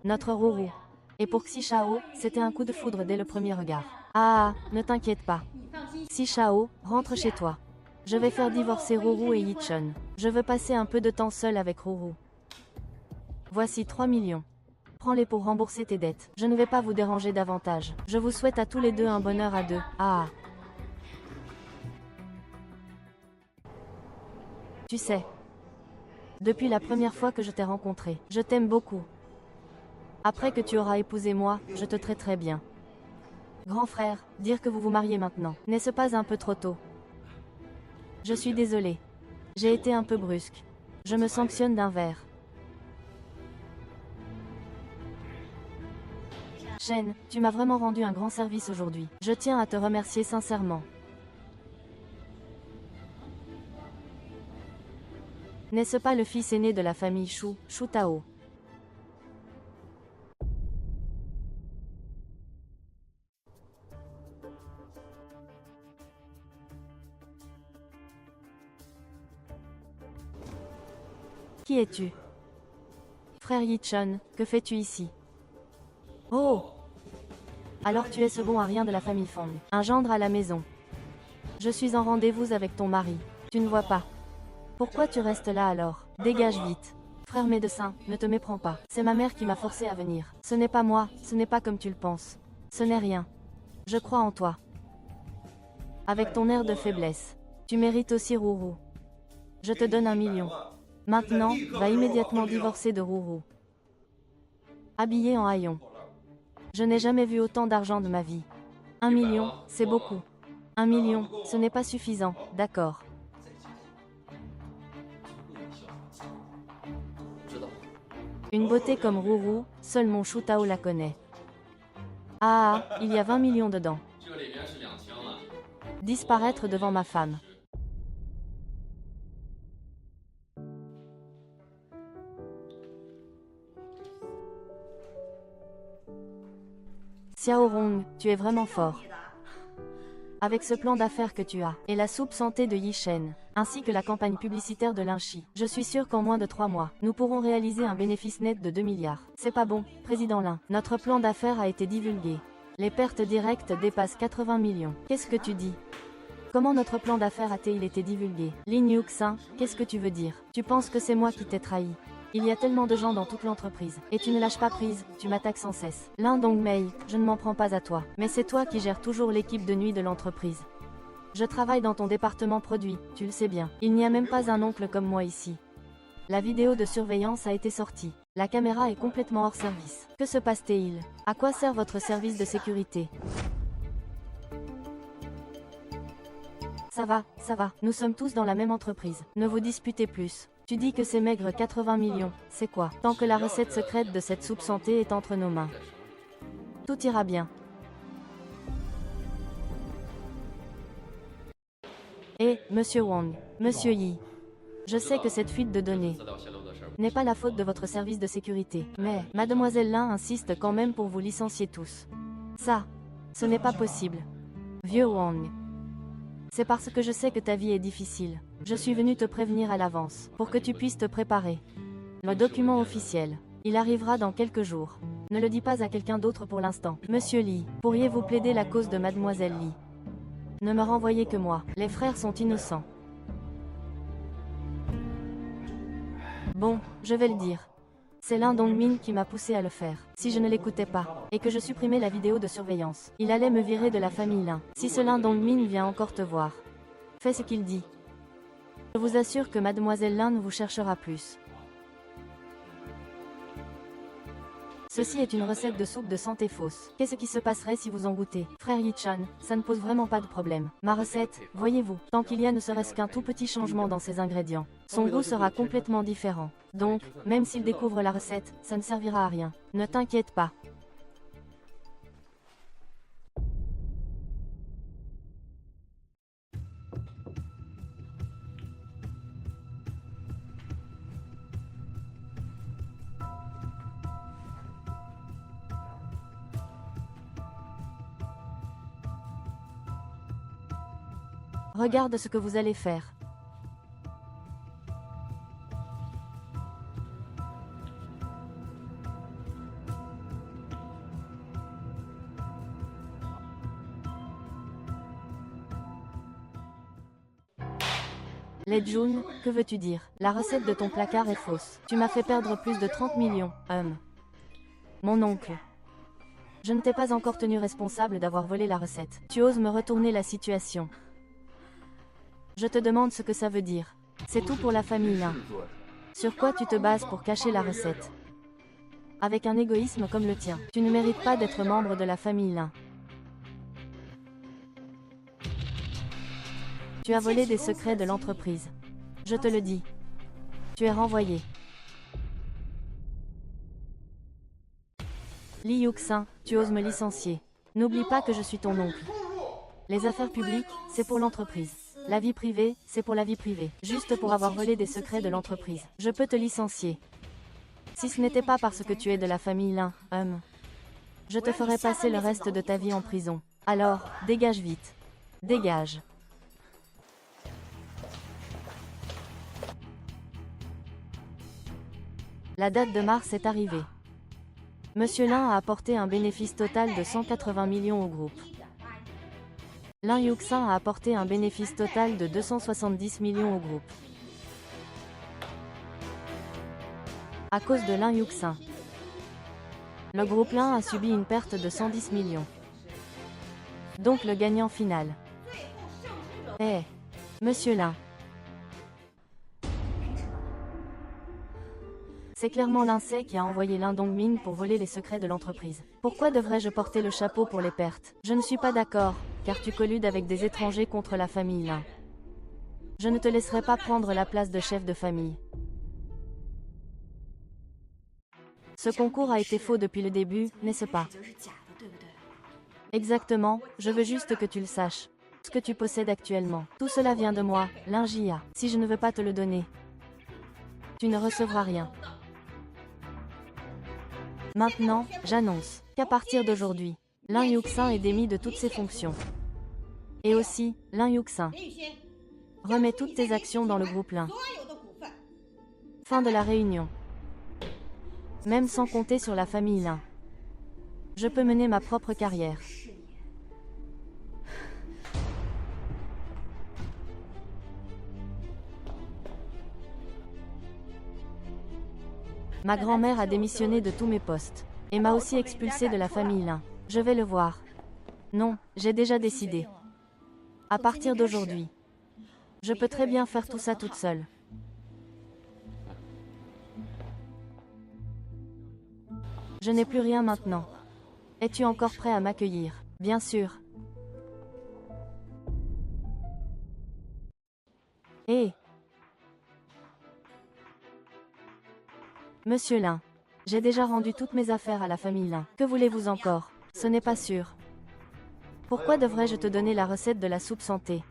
Notre Rourou. Et pour Xi Shao, c'était un coup de foudre dès le premier regard. Ah, ne t'inquiète pas. Xi Shao, rentre chez toi. Je vais faire divorcer Rourou et Yichun. Je veux passer un peu de temps seul avec Rourou. Voici 3 millions. Prends-les pour rembourser tes dettes. Je ne vais pas vous déranger davantage. Je vous souhaite à tous les deux un bonheur à deux. Ah. Tu sais, depuis la première fois que je t'ai rencontré, je t'aime beaucoup. Après que tu auras épousé moi, je te traiterai bien. Grand frère, dire que vous vous mariez maintenant, n'est-ce pas un peu trop tôt? Je suis désolée. J'ai été un peu brusque. Je me sanctionne d'un verre. Shen, tu m'as vraiment rendu un grand service aujourd'hui. Je tiens à te remercier sincèrement. N'est-ce pas le fils aîné de la famille Shu, Shu Tao? Qui es-tu? Frère Yichun, que fais-tu ici? Oh! Alors tu es ce bon à rien de la famille Fong, un gendre à la maison. Je suis en rendez-vous avec ton mari. Tu ne vois pas. Pourquoi tu restes là alors? Dégage vite. Frère médecin, ne te méprends pas. C'est ma mère qui m'a forcé à venir. Ce n'est pas moi, ce n'est pas comme tu le penses. Ce n'est rien. Je crois en toi. Avec ton air de faiblesse. Tu mérites aussi Rourou. Je te donne 1 million. Maintenant, va immédiatement divorcer de Rourou. Habillé en haillon. Je n'ai jamais vu autant d'argent de ma vie. 1 million, c'est beaucoup. 1 million, ce n'est pas suffisant, d'accord. Une beauté comme Rourou, seul mon Shu Tao la connaît. Ah, il y a 20 millions dedans. Disparaître devant ma femme. Xiao Rong, tu es vraiment fort. Avec ce plan d'affaires que tu as, et la soupe santé de Yishen, ainsi que la campagne publicitaire de Linchi, je suis sûr qu'en moins de 3 mois, nous pourrons réaliser un bénéfice net de 2 milliards. C'est pas bon, Président Lin. Notre plan d'affaires a été divulgué. Les pertes directes dépassent 80 millions. Qu'est-ce que tu dis? Comment notre plan d'affaires a-t-il été divulgué? Lin Yuxin, qu'est-ce que tu veux dire? Tu penses que c'est moi qui t'ai trahi? Il y a tellement de gens dans toute l'entreprise, et tu ne lâches pas prise, tu m'attaques sans cesse. Lin Dongmei, je ne m'en prends pas à toi, mais c'est toi qui gères toujours l'équipe de nuit de l'entreprise. Je travaille dans ton département produit, tu le sais bien. Il n'y a même pas un oncle comme moi ici. La vidéo de surveillance a été sortie. La caméra est complètement hors service. Que se passe-t-il? À quoi sert votre service de sécurité? Ça va, nous sommes tous dans la même entreprise. Ne vous disputez plus. Tu dis que c'est maigre 80 millions, c'est quoi? Tant que la recette secrète de cette soupe santé est entre nos mains. Tout ira bien. Eh, Monsieur Wang, Monsieur Yi. Je sais que cette fuite de données n'est pas la faute de votre service de sécurité, mais Mademoiselle Lin insiste quand même pour vous licencier tous. Ça, ce n'est pas possible. Vieux Wang. C'est parce que je sais que ta vie est difficile. Je suis venu te prévenir à l'avance, pour que tu puisses te préparer. Le document officiel. Il arrivera dans quelques jours. Ne le dis pas à quelqu'un d'autre pour l'instant. Monsieur Li, pourriez-vous plaider la cause de Mademoiselle Li? Ne me renvoyez que moi. Les frères sont innocents. Bon, je vais le dire. C'est Lin Dongmin qui m'a poussé à le faire. Si je ne l'écoutais pas, et que je supprimais la vidéo de surveillance, il allait me virer de la famille Lin. Si ce Lin Dongmin vient encore te voir, fais ce qu'il dit. Je vous assure que Mademoiselle Lin ne vous cherchera plus. Ceci est une recette de soupe de santé fausse. Qu'est-ce qui se passerait si vous en goûtez? Frère Yichan, ça ne pose vraiment pas de problème. Ma recette, voyez-vous, tant qu'il y a ne serait-ce qu'un tout petit changement dans ses ingrédients, son goût sera complètement différent. Donc, même s'il découvre la recette, ça ne servira à rien. Ne t'inquiète pas. Regarde ce que vous allez faire. Les Jun, que veux-tu dire? La recette de ton placard est fausse. Tu m'as fait perdre plus de 30 millions, Mon oncle. Je ne t'ai pas encore tenu responsable d'avoir volé la recette. Tu oses me retourner la situation. Je te demande ce que ça veut dire. C'est tout pour la famille Lin. Sur quoi tu te bases pour cacher la recette? Avec un égoïsme comme le tien, tu ne mérites pas d'être membre de la famille Lin. Tu as volé des secrets de l'entreprise. Je te le dis. Tu es renvoyé. Li Yuxin, tu oses me licencier. N'oublie pas que je suis ton oncle. Les affaires publiques, c'est pour l'entreprise. La vie privée, c'est pour la vie privée. Juste pour avoir volé des secrets de l'entreprise. Je peux te licencier. Si ce n'était pas parce que tu es de la famille Lin, je te ferais passer le reste de ta vie en prison. Alors, dégage vite. Dégage. La date de mars est arrivée. Monsieur Lin a apporté un bénéfice total de 180 millions au groupe. Lin Yuxin a apporté un bénéfice total de 270 millions au groupe. À cause de Lin Yuxin, le groupe Lin a subi une perte de 110 millions. Donc le gagnant final. Monsieur Lin. C'est clairement Lincei qui a envoyé Lin Dongming pour voler les secrets de l'entreprise. Pourquoi devrais-je porter le chapeau pour les pertes? Je ne suis pas d'accord, car tu colludes avec des étrangers contre la famille Lin. Je ne te laisserai pas prendre la place de chef de famille. Ce concours a été faux depuis le début, n'est-ce pas? Exactement, je veux juste que tu le saches. Ce que tu possèdes actuellement. Tout cela vient de moi, Lin Jia. Si je ne veux pas te le donner, tu ne recevras rien. Maintenant, j'annonce qu'à partir d'aujourd'hui, Lin Yuxin est démis de toutes ses fonctions. Et aussi, Lin Yuxin, remets toutes tes actions dans le groupe Lin. Fin de la réunion. Même sans compter sur la famille Lin, je peux mener ma propre carrière. Ma grand-mère a démissionné de tous mes postes. Et m'a aussi expulsée de la famille Lin. Je vais le voir. Non, j'ai déjà décidé. À partir d'aujourd'hui, je peux très bien faire tout ça toute seule. Je n'ai plus rien maintenant. Es-tu encore prêt à m'accueillir? Bien sûr. Monsieur Lin, j'ai déjà rendu toutes mes affaires à la famille Lin. Que voulez-vous encore? Ce n'est pas sûr. Pourquoi devrais-je te donner la recette de la soupe santé?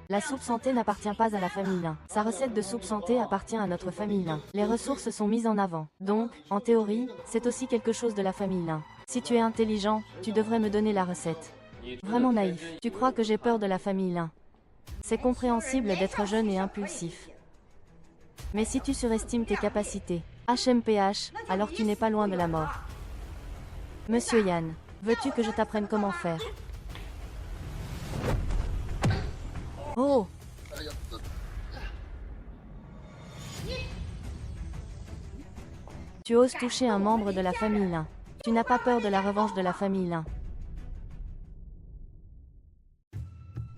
La soupe santé n'appartient pas à la famille Lin. Sa recette de soupe santé appartient à notre famille Lin. Les ressources sont mises en avant. Donc, en théorie, c'est aussi quelque chose de la famille Lin. Si tu es intelligent, tu devrais me donner la recette. Vraiment naïf. Tu crois que j'ai peur de la famille Lin? C'est compréhensible d'être jeune et impulsif. Mais si tu surestimes tes capacités, HMPH, alors tu n'es pas loin de la mort. Monsieur Yan, veux-tu que je t'apprenne comment faire? Oh! Tu oses toucher un membre de la famille Lin. Tu n'as pas peur de la revanche de la famille Lin.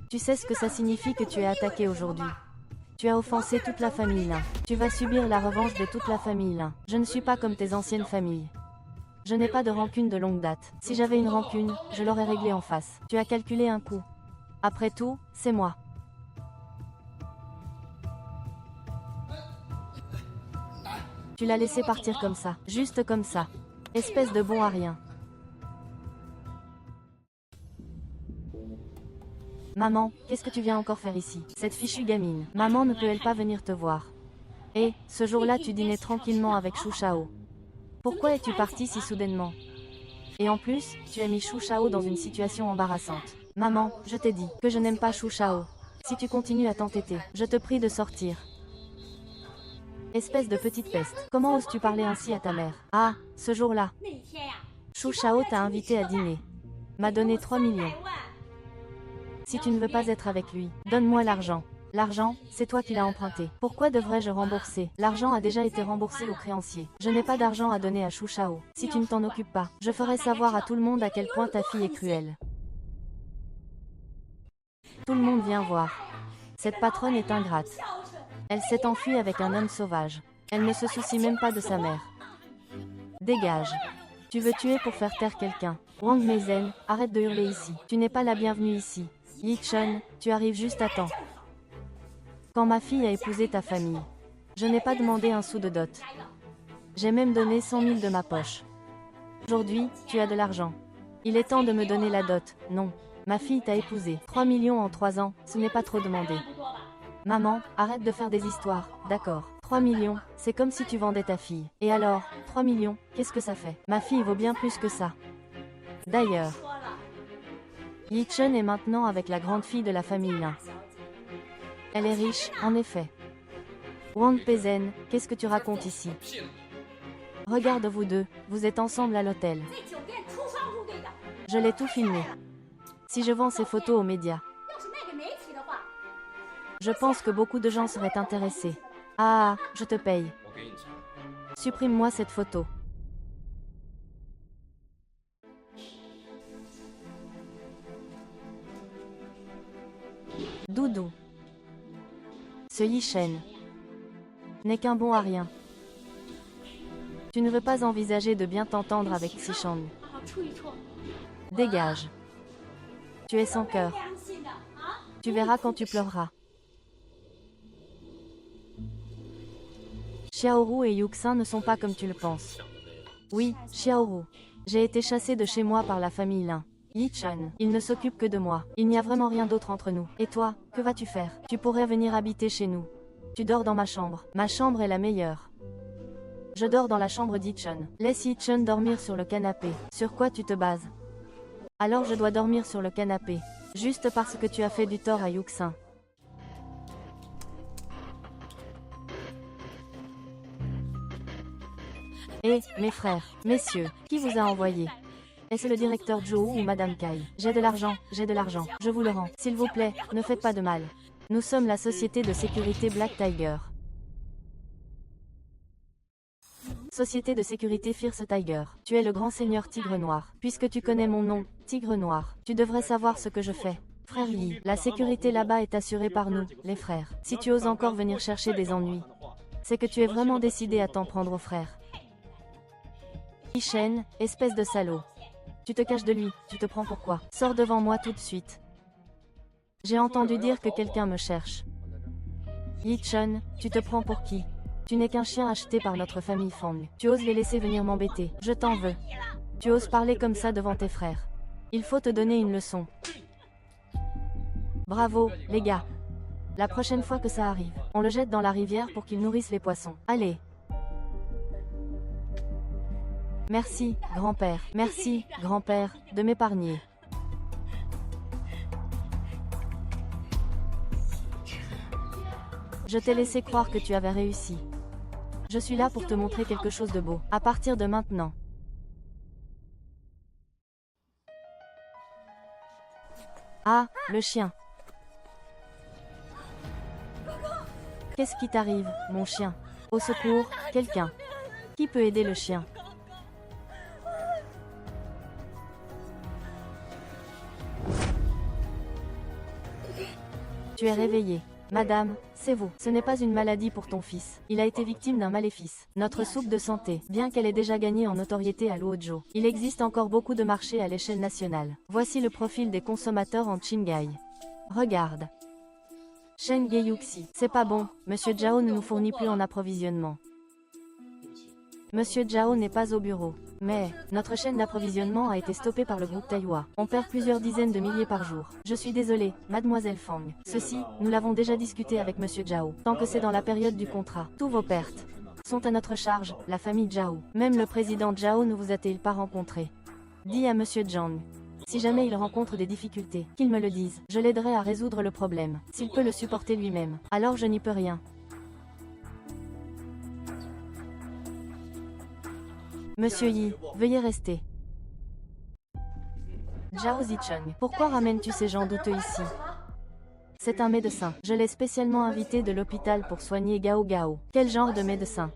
Tu sais ce que ça signifie que tu es attaqué aujourd'hui. Tu as offensé toute la famille Lin. Tu vas subir la revanche de toute la famille Lin. Je ne suis pas comme tes anciennes familles. Je n'ai pas de rancune de longue date. Si j'avais une rancune, je l'aurais réglée en face. Tu as calculé un coup. Après tout, c'est moi. Tu l'as laissé partir comme ça, juste comme ça. Espèce de bon à rien. Maman, qu'est-ce que tu viens encore faire ici? Cette fichue gamine. Maman ne peut-elle pas venir te voir? Ce jour-là tu dînais tranquillement avec Shu Shao. Pourquoi es-tu parti si soudainement? Et en plus, tu as mis Shu Shao dans une situation embarrassante. Maman, je t'ai dit que je n'aime pas Shu Shao. Si tu continues à t'entêter, je te prie de sortir. Espèce de petite peste. Comment oses-tu parler ainsi à ta mère? Ah, ce jour-là. Shu Shao t'a invité à dîner. M'a donné 3 millions. Si tu ne veux pas être avec lui, donne-moi l'argent. L'argent, c'est toi qui l'as emprunté. Pourquoi devrais-je rembourser? L'argent a déjà été remboursé au créancier. Je n'ai pas d'argent à donner à Shu Shao. Si tu ne t'en occupes pas, je ferai savoir à tout le monde à quel point ta fille est cruelle. Tout le monde vient voir. Cette patronne est ingrate. Elle s'est enfuie avec un homme sauvage. Elle ne se soucie même pas de sa mère. Dégage. Tu veux tuer pour faire taire quelqu'un. Wang Meizen, arrête de hurler ici. Tu n'es pas la bienvenue ici. Yi Chen, tu arrives juste à temps. Quand ma fille a épousé ta famille, je n'ai pas demandé un sou de dot. J'ai même donné 100 000 de ma poche. Aujourd'hui, tu as de l'argent. Il est temps de me donner la dot. Non. Ma fille t'a épousé. 3 millions en 3 ans, ce n'est pas trop demandé. Maman, arrête de faire des histoires, d'accord. 3 millions, c'est comme si tu vendais ta fille. Et alors, 3 millions, qu'est-ce que ça fait? Ma fille vaut bien plus que ça. D'ailleurs, Yi Chen est maintenant avec la grande fille de la famille Lin. Elle est riche, en effet. Wang Peizen, qu'est-ce que tu racontes ici? Regarde vous deux, vous êtes ensemble à l'hôtel. Je l'ai tout filmé. Si je vends ces photos aux médias, je pense que beaucoup de gens seraient intéressés. Ah, je te paye. Supprime-moi cette photo. Doudou. Ce Yi Chen n'est qu'un bon à rien. Tu ne veux pas envisager de bien t'entendre avec Xishang. Dégage. Tu es sans cœur. Tu verras quand tu pleureras. Xiaoru et Yuxin ne sont pas comme tu le penses. Oui, Xiaoru. J'ai été chassée de chez moi par la famille Lin. Yi Chen, il ne s'occupe que de moi. Il n'y a vraiment rien d'autre entre nous. Et toi, que vas-tu faire? Tu pourrais venir habiter chez nous. Tu dors dans ma chambre. Ma chambre est la meilleure. Je dors dans la chambre d'Yi Chen. Laisse Yi Chen dormir sur le canapé. Sur quoi tu te bases? Alors je dois dormir sur le canapé. Juste parce que tu as fait du tort à Yuxin. Eh, mes frères, messieurs, qui vous a envoyé? Est-ce le directeur Zhou ou Madame Kai? J'ai de l'argent, je vous le rends. S'il vous plaît, ne faites pas de mal. Nous sommes la société de sécurité Black Tiger. Société de sécurité Fierce Tiger. Tu es le grand seigneur Tigre Noir. Puisque tu connais mon nom, Tigre Noir, tu devrais savoir ce que je fais. Frère Yi, la sécurité là-bas est assurée par nous, les frères. Si tu oses encore venir chercher des ennuis, c'est que tu es vraiment décidé à t'en prendre aux frères. Yi Chen, espèce de salaud. Tu te caches de lui, tu te prends pour quoi? Sors devant moi tout de suite. J'ai entendu dire que quelqu'un me cherche. Yi Chen, tu te prends pour qui? Tu n'es qu'un chien acheté par notre famille Fang. Tu oses les laisser venir m'embêter. Je t'en veux. Tu oses parler comme ça devant tes frères. Il faut te donner une leçon. Bravo, les gars. La prochaine fois que ça arrive, on le jette dans la rivière pour qu'il nourrisse les poissons. Allez. Merci, grand-père. Merci, grand-père, de m'épargner. Je t'ai laissé croire que tu avais réussi. Je suis là pour te montrer quelque chose de beau. À partir de maintenant. Ah, le chien. Qu'est-ce qui t'arrive, mon chien? Au secours, quelqu'un. Qui peut aider le chien? Tu es réveillée. Madame, c'est vous. Ce n'est pas une maladie pour ton fils. Il a été victime d'un maléfice. Notre soupe de santé, bien qu'elle ait déjà gagné en notoriété à Luozhou, il existe encore beaucoup de marchés à l'échelle nationale. Voici le profil des consommateurs en Qinghai. Regarde. Shen Yuxi. C'est pas bon, Monsieur Zhao ne nous fournit plus en approvisionnement. Monsieur Zhao n'est pas au bureau. Mais, notre chaîne d'approvisionnement a été stoppée par le groupe Taiwa. On perd plusieurs dizaines de milliers par jour. Je suis désolée, mademoiselle Fang. Ceci, nous l'avons déjà discuté avec Monsieur Zhao. Tant que c'est dans la période du contrat, tous vos pertes sont à notre charge, la famille Zhao. Même le président Zhao ne vous a-t-il pas rencontré? Dis à Monsieur Zhang. Si jamais il rencontre des difficultés, qu'il me le dise. Je l'aiderai à résoudre le problème. S'il peut le supporter lui-même, alors je n'y peux rien. Monsieur Yi, veuillez rester. Zhao Zicheng, pourquoi ramènes-tu ces gens douteux ici? C'est un médecin. Je l'ai spécialement invité de l'hôpital pour soigner Gao Gao. Quel genre de médecin?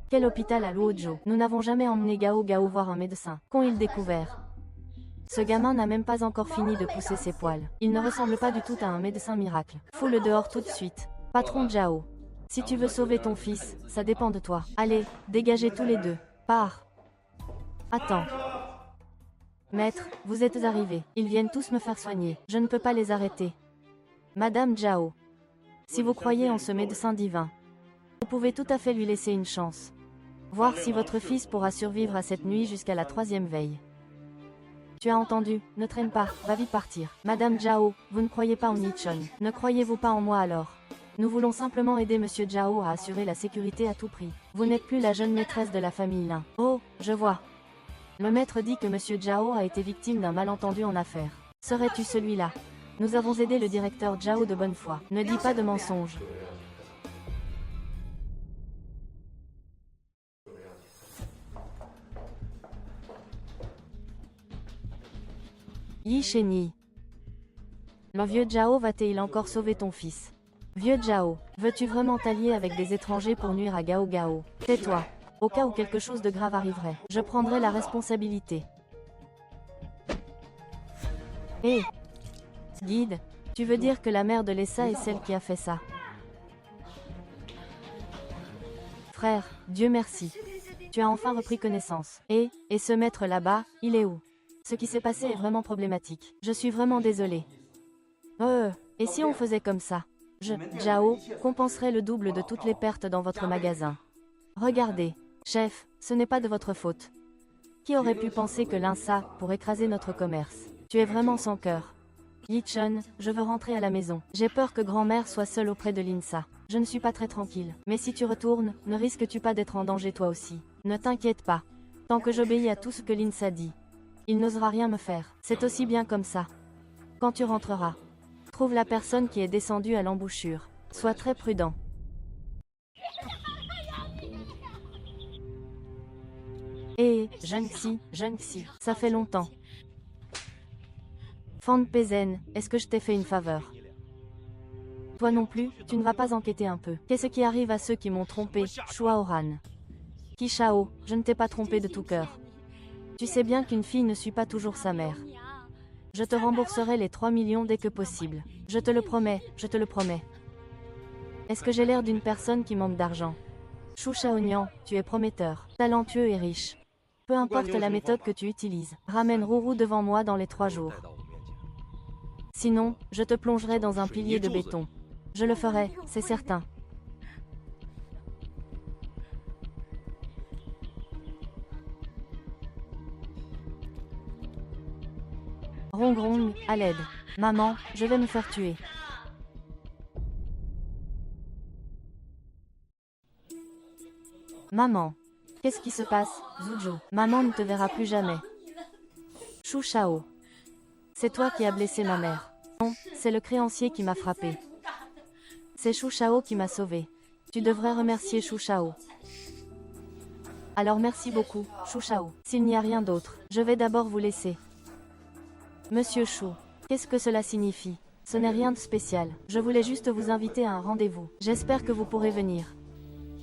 Quel hôpital à Luozhou? Nous n'avons jamais emmené Gao Gao voir un médecin. Qu'ont-ils découvert? Ce gamin n'a même pas encore fini de pousser ses poils. Il ne ressemble pas du tout à un médecin miracle. Fous-le dehors tout de suite. Patron Zhao. Si tu veux sauver ton fils, ça dépend de toi. Allez, dégagez tous les deux. Pars. Attends. Maître, vous êtes arrivé. Ils viennent tous me faire soigner. Je ne peux pas les arrêter. Madame Zhao. Si vous croyez en ce médecin divin, vous pouvez tout à fait lui laisser une chance. Voir si votre fils pourra survivre à cette nuit jusqu'à la 3e veille. Tu as entendu, ne traîne pas, va vite partir. Madame Zhao, vous ne croyez pas en Yichun. Ne croyez-vous pas en moi alors? Nous voulons simplement aider Monsieur Zhao à assurer la sécurité à tout prix. Vous n'êtes plus la jeune maîtresse de la famille Lin. Oh, je vois. Le maître dit que Monsieur Zhao a été victime d'un malentendu en affaires. Serais-tu celui-là? Nous avons aidé le directeur Zhao de bonne foi. Ne dis pas de mensonges. Yi Shenyi. Le vieux Zhao va-t-il encore sauver ton fils? Vieux Zhao, veux-tu vraiment t'allier avec des étrangers pour nuire à Gao Gao? Tais-toi. Au cas où quelque chose de grave arriverait, je prendrai la responsabilité. Hé, guide, tu veux dire que la mère de Lessa est celle qui a fait ça? Frère, Dieu merci. Tu as enfin repris connaissance. Et ce maître là-bas, il est où? Ce qui s'est passé est vraiment problématique. Je suis vraiment désolée. Et si on faisait comme ça? Zhao, compenserait le double de toutes les pertes dans votre magasin. Regardez, chef, ce n'est pas de votre faute. Qui aurait pu penser que l'INSA, pour écraser notre commerce? Tu es vraiment sans cœur. Yichun, je veux rentrer à la maison. J'ai peur que grand-mère soit seule auprès de l'INSA. Je ne suis pas très tranquille. Mais si tu retournes, ne risques-tu pas d'être en danger toi aussi? Ne t'inquiète pas. Tant que j'obéis à tout ce que l'INSA dit, il n'osera rien me faire. C'est aussi bien comme ça. Quand tu rentreras, trouve la personne qui est descendue à l'embouchure. Sois très prudent. Jeune Xi, ça fait longtemps. Fan Peizen, est-ce que je t'ai fait une faveur? Toi non plus, tu ne vas pas enquêter un peu. Qu'est-ce qui arrive à ceux qui m'ont trompé, Shuaoran? Kishao, je ne t'ai pas trompé de tout cœur. Tu sais bien qu'une fille ne suit pas toujours sa mère. Je te rembourserai les 3 millions dès que possible. Je te le promets, je te le promets. Est-ce que j'ai l'air d'une personne qui manque d'argent? Shu Shaonian, tu es prometteur, talentueux et riche. Peu importe la méthode que tu utilises, ramène Rourou devant moi dans les 3 jours. Sinon, je te plongerai dans un pilier de béton. Je le ferai, c'est certain. Rongrong, à l'aide. Maman, je vais me faire tuer. Maman. Qu'est-ce qui se passe, Zhujo? Maman ne te verra plus jamais. Shu Shao. C'est toi qui as blessé ma mère. Non, c'est le créancier qui m'a frappé. C'est Shu Shao qui m'a sauvé. Tu devrais remercier Shu Shao. Alors merci beaucoup, Shu Shao. S'il n'y a rien d'autre, je vais d'abord vous laisser. Monsieur Shu, qu'est-ce que cela signifie? Ce n'est rien de spécial. Je voulais juste vous inviter à un rendez-vous. J'espère que vous pourrez venir.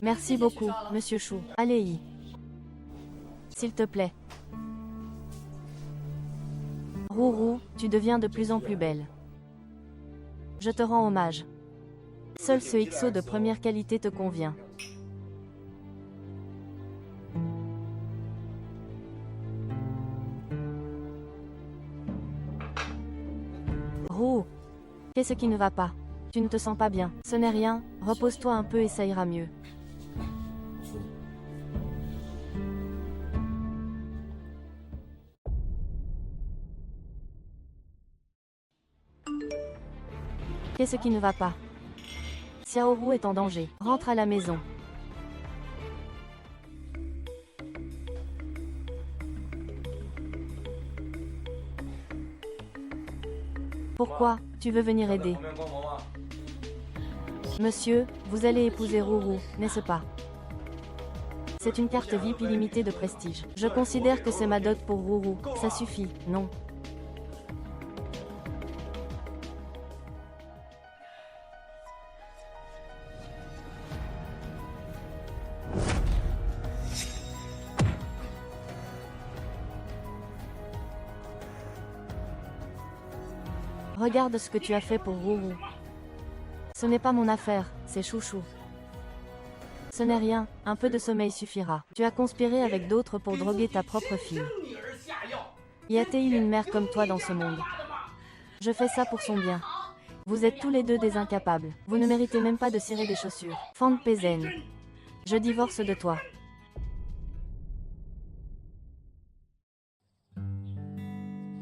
Merci beaucoup, Monsieur Shu. Allez-y. S'il te plaît. Rourou, tu deviens de plus en plus belle. Je te rends hommage. Seul ce XO de première qualité te convient. Roux, qu'est-ce qui ne va pas? Tu ne te sens pas bien? Ce n'est rien, repose-toi un peu et ça ira mieux. Qu'est-ce qui ne va pas? Xiaoru est en danger. Rentre à la maison. Pourquoi? Tu veux venir aider? Monsieur, vous allez épouser Rourou, n'est-ce pas? C'est une carte VIP illimitée de prestige. Je considère que c'est ma dot pour Rourou. Ça suffit, non? Regarde ce que tu as fait pour Rourou. Ce n'est pas mon affaire, c'est Chouchou. Ce n'est rien, un peu de sommeil suffira. Tu as conspiré avec d'autres pour droguer ta propre fille. Y a-t-il une mère comme toi dans ce monde? Je fais ça pour son bien. Vous êtes tous les deux des incapables. Vous ne méritez même pas de cirer des chaussures. Fan Peizen. Je divorce de toi.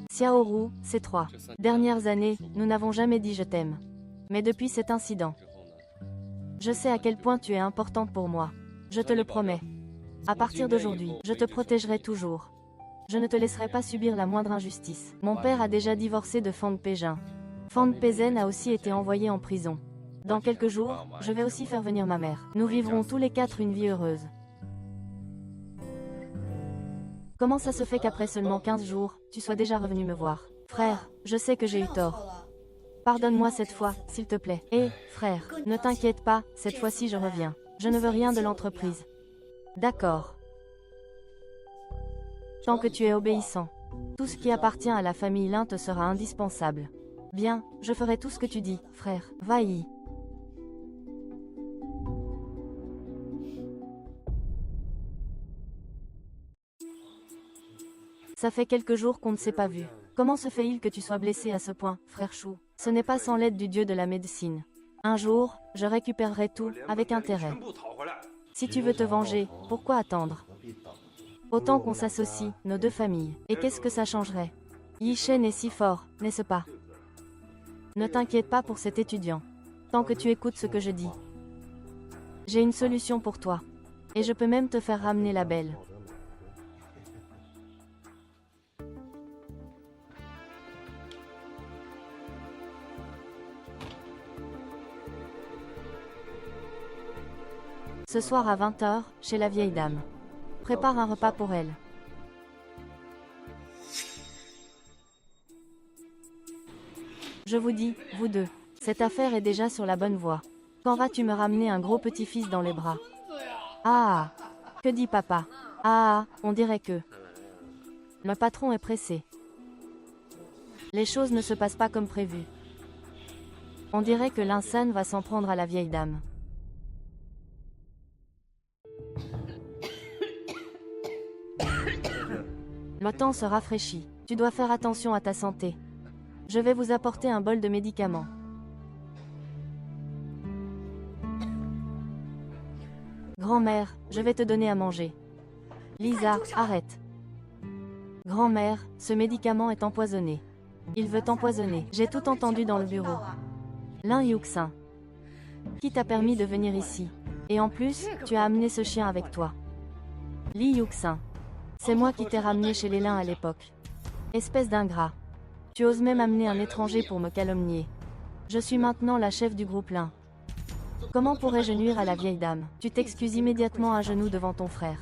Xiaoru, ces 3 dernières années, nous n'avons jamais dit je t'aime. Mais depuis cet incident, je sais à quel point tu es importante pour moi. Je te le promets. À partir d'aujourd'hui, je te protégerai toujours. Je ne te laisserai pas subir la moindre injustice. Mon père a déjà divorcé de Fan Peijin. Fan Peizen a aussi été envoyé en prison. Dans quelques jours, je vais aussi faire venir ma mère. Nous vivrons tous les 4 une vie heureuse. Comment ça se fait qu'après seulement 15 jours, tu sois déjà revenu me voir? Frère, je sais que j'ai eu tort. Pardonne-moi cette fois, s'il te plaît. Et, frère, ne t'inquiète pas, cette fois-ci je reviens. Je ne veux rien de l'entreprise. D'accord. Tant que tu es obéissant. Tout ce qui appartient à la famille Lin te sera indispensable. Bien, je ferai tout ce que tu dis, frère. Va-y. Ça fait quelques jours qu'on ne s'est pas vu. Comment se fait-il que tu sois blessé à ce point, frère Chou? Ce n'est pas sans l'aide du dieu de la médecine. Un jour, je récupérerai tout, avec intérêt. Si tu veux te venger, pourquoi attendre? Autant qu'on s'associe, nos 2 familles. Et qu'est-ce que ça changerait? Yi Shen est si fort, n'est-ce pas? Ne t'inquiète pas pour cet étudiant. Tant que tu écoutes ce que je dis. J'ai une solution pour toi. Et je peux même te faire ramener la belle. Ce soir à 20 h, chez la vieille dame. Prépare un repas pour elle. Je vous dis, vous deux, cette affaire est déjà sur la bonne voie. Quand vas-tu me ramener un gros petit-fils dans les bras? Ah, que dit papa? Ah, on dirait que... Le patron est pressé. Les choses ne se passent pas comme prévu. On dirait que l'insan va s'en prendre à la vieille dame. Le temps se rafraîchit. Tu dois faire attention à ta santé. Je vais vous apporter un bol de médicaments. Grand-mère, je vais te donner à manger. Lisa, arrête. Grand-mère, ce médicament est empoisonné. Il veut t'empoisonner. J'ai tout entendu dans le bureau. Lin Yuxin. Qui t'a permis de venir ici? Et en plus, tu as amené ce chien avec toi. Li Yuxin. C'est moi qui t'ai ramené chez les Lin à l'époque. Espèce d'ingrat. Tu oses même amener un étranger pour me calomnier. Je suis maintenant la chef du groupe Lin. Comment pourrais-je nuire à la vieille dame? Tu t'excuses immédiatement à genoux devant ton frère.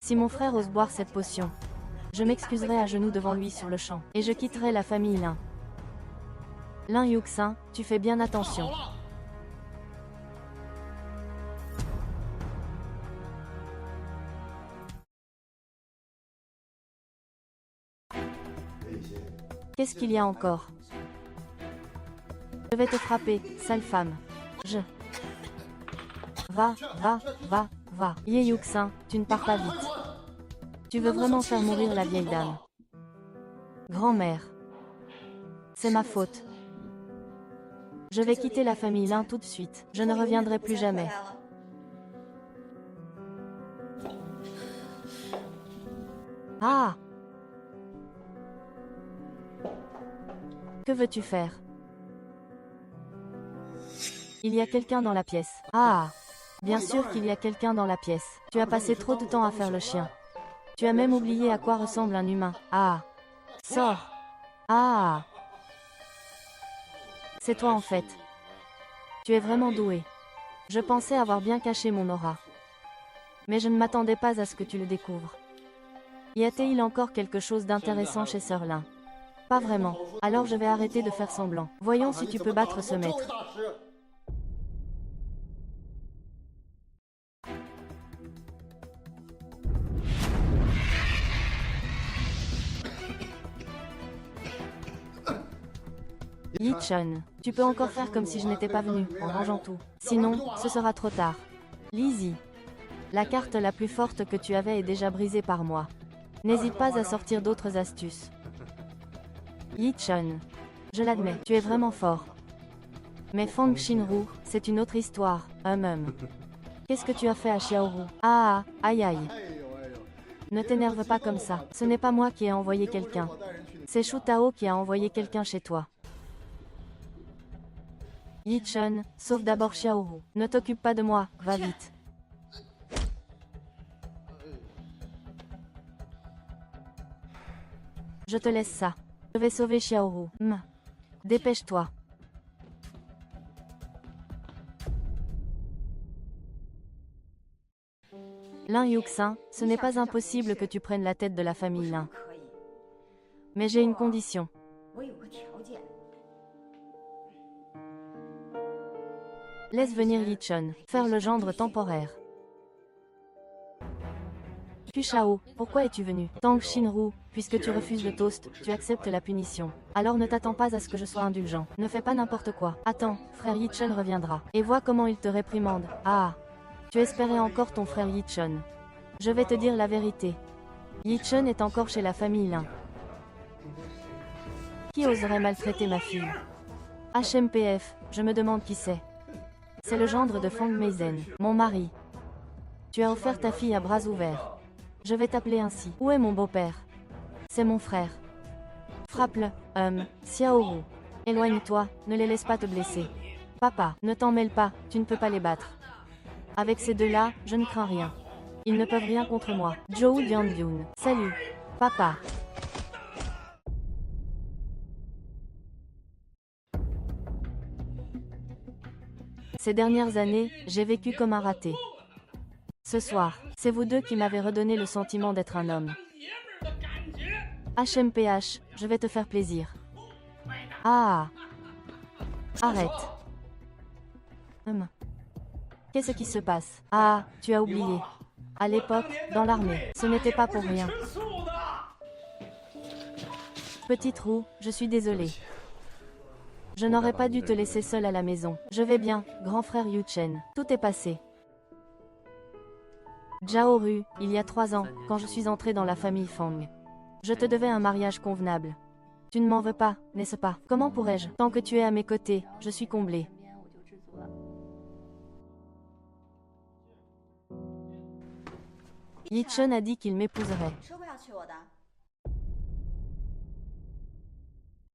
Si mon frère ose boire cette potion, je m'excuserai à genoux devant lui sur le champ, et je quitterai la famille Lin. Lin Yuxin, tu fais bien attention. Qu'est-ce qu'il y a encore? Je vais te frapper, sale femme. Va, va. Ye Yuxin, tu ne pars pas vite. Tu veux vraiment faire mourir la vieille dame? Grand-mère. C'est ma faute. Je vais quitter la famille Lin tout de suite. Je ne reviendrai plus jamais. Ah! Que veux-tu faire? Il y a quelqu'un dans la pièce. Ah! Bien sûr qu'il y a quelqu'un dans la pièce. Tu as passé trop de temps à faire le chien. Tu as même oublié à quoi ressemble un humain. Ah! Sors! Ah! C'est toi en fait. Tu es vraiment doué. Je pensais avoir bien caché mon aura. Mais je ne m'attendais pas à ce que tu le découvres. Y a-t-il encore quelque chose d'intéressant chez Sœur Lin? Pas vraiment. Alors je vais arrêter de faire semblant. Voyons si tu peux battre ce maître. Yi Chun, tu peux encore faire comme si je n'étais pas venu, en rangeant tout. Sinon, ce sera trop tard. Lizzie, La carte la plus forte que tu avais est déjà brisée par moi. N'hésite pas à sortir d'autres astuces. Yi Chun. Je l'admets, tu es vraiment fort. Mais Fang Xinru, c'est une autre histoire, Qu'est-ce que tu as fait à Xiaoru? Ah, aïe aïe. Ne t'énerve pas comme ça, ce n'est pas moi qui ai envoyé quelqu'un. C'est Shu Tao qui a envoyé quelqu'un chez toi. Yi Chun, sauve d'abord Xiaoru. Ne t'occupe pas de moi, va vite. Je te laisse ça. Je vais sauver Xiaoru. Dépêche-toi. Lin Yuxin, ce n'est pas impossible que tu prennes la tête de la famille Lin. Mais j'ai une condition. Laisse venir Yi Chun, faire le gendre temporaire. Shao, pourquoi es-tu venu? Tang Xinru, puisque tu refuses le toast, tu acceptes la punition. Alors ne t'attends pas à ce que je sois indulgent. Ne fais pas n'importe quoi. Attends, frère Yi Chun reviendra. Et vois comment il te réprimande. Ah! Tu espérais encore ton frère Yi Chun. Je vais te dire la vérité. Yi Chun est encore chez la famille Lin. Qui oserait maltraiter ma fille? HMPF, je me demande qui c'est. C'est le gendre de Fang Meizen, mon mari. Tu as offert ta fille à bras ouverts. Je vais t'appeler ainsi. Où est mon beau-père? C'est mon frère. Frappe-le, Xiaoru. Éloigne-toi, ne les laisse pas te blesser. Papa, ne t'en mêle pas, tu ne peux pas les battre. Avec ces deux-là, je ne crains rien. Ils ne peuvent rien contre moi. Zhou Diandyun. Salut. Papa. Ces dernières années, j'ai vécu comme un raté. Ce soir, c'est vous deux qui m'avez redonné le sentiment d'être un homme. HMPH, je vais te faire plaisir. Ah. Arrête. Qu'est-ce qui se passe? Ah, tu as oublié. À l'époque, dans l'armée, ce n'était pas pour rien. Petite roue, je suis désolée. Je n'aurais pas dû te laisser seule à la maison. Je vais bien, grand frère Yu Chen. Tout est passé. Zhaoru, il y a 3 ans, quand je suis entrée dans la famille Fang. Je te devais un mariage convenable. Tu ne m'en veux pas, n'est-ce pas? Comment pourrais-je? Tant que tu es à mes côtés, je suis comblée. Yi Chun a dit qu'il m'épouserait.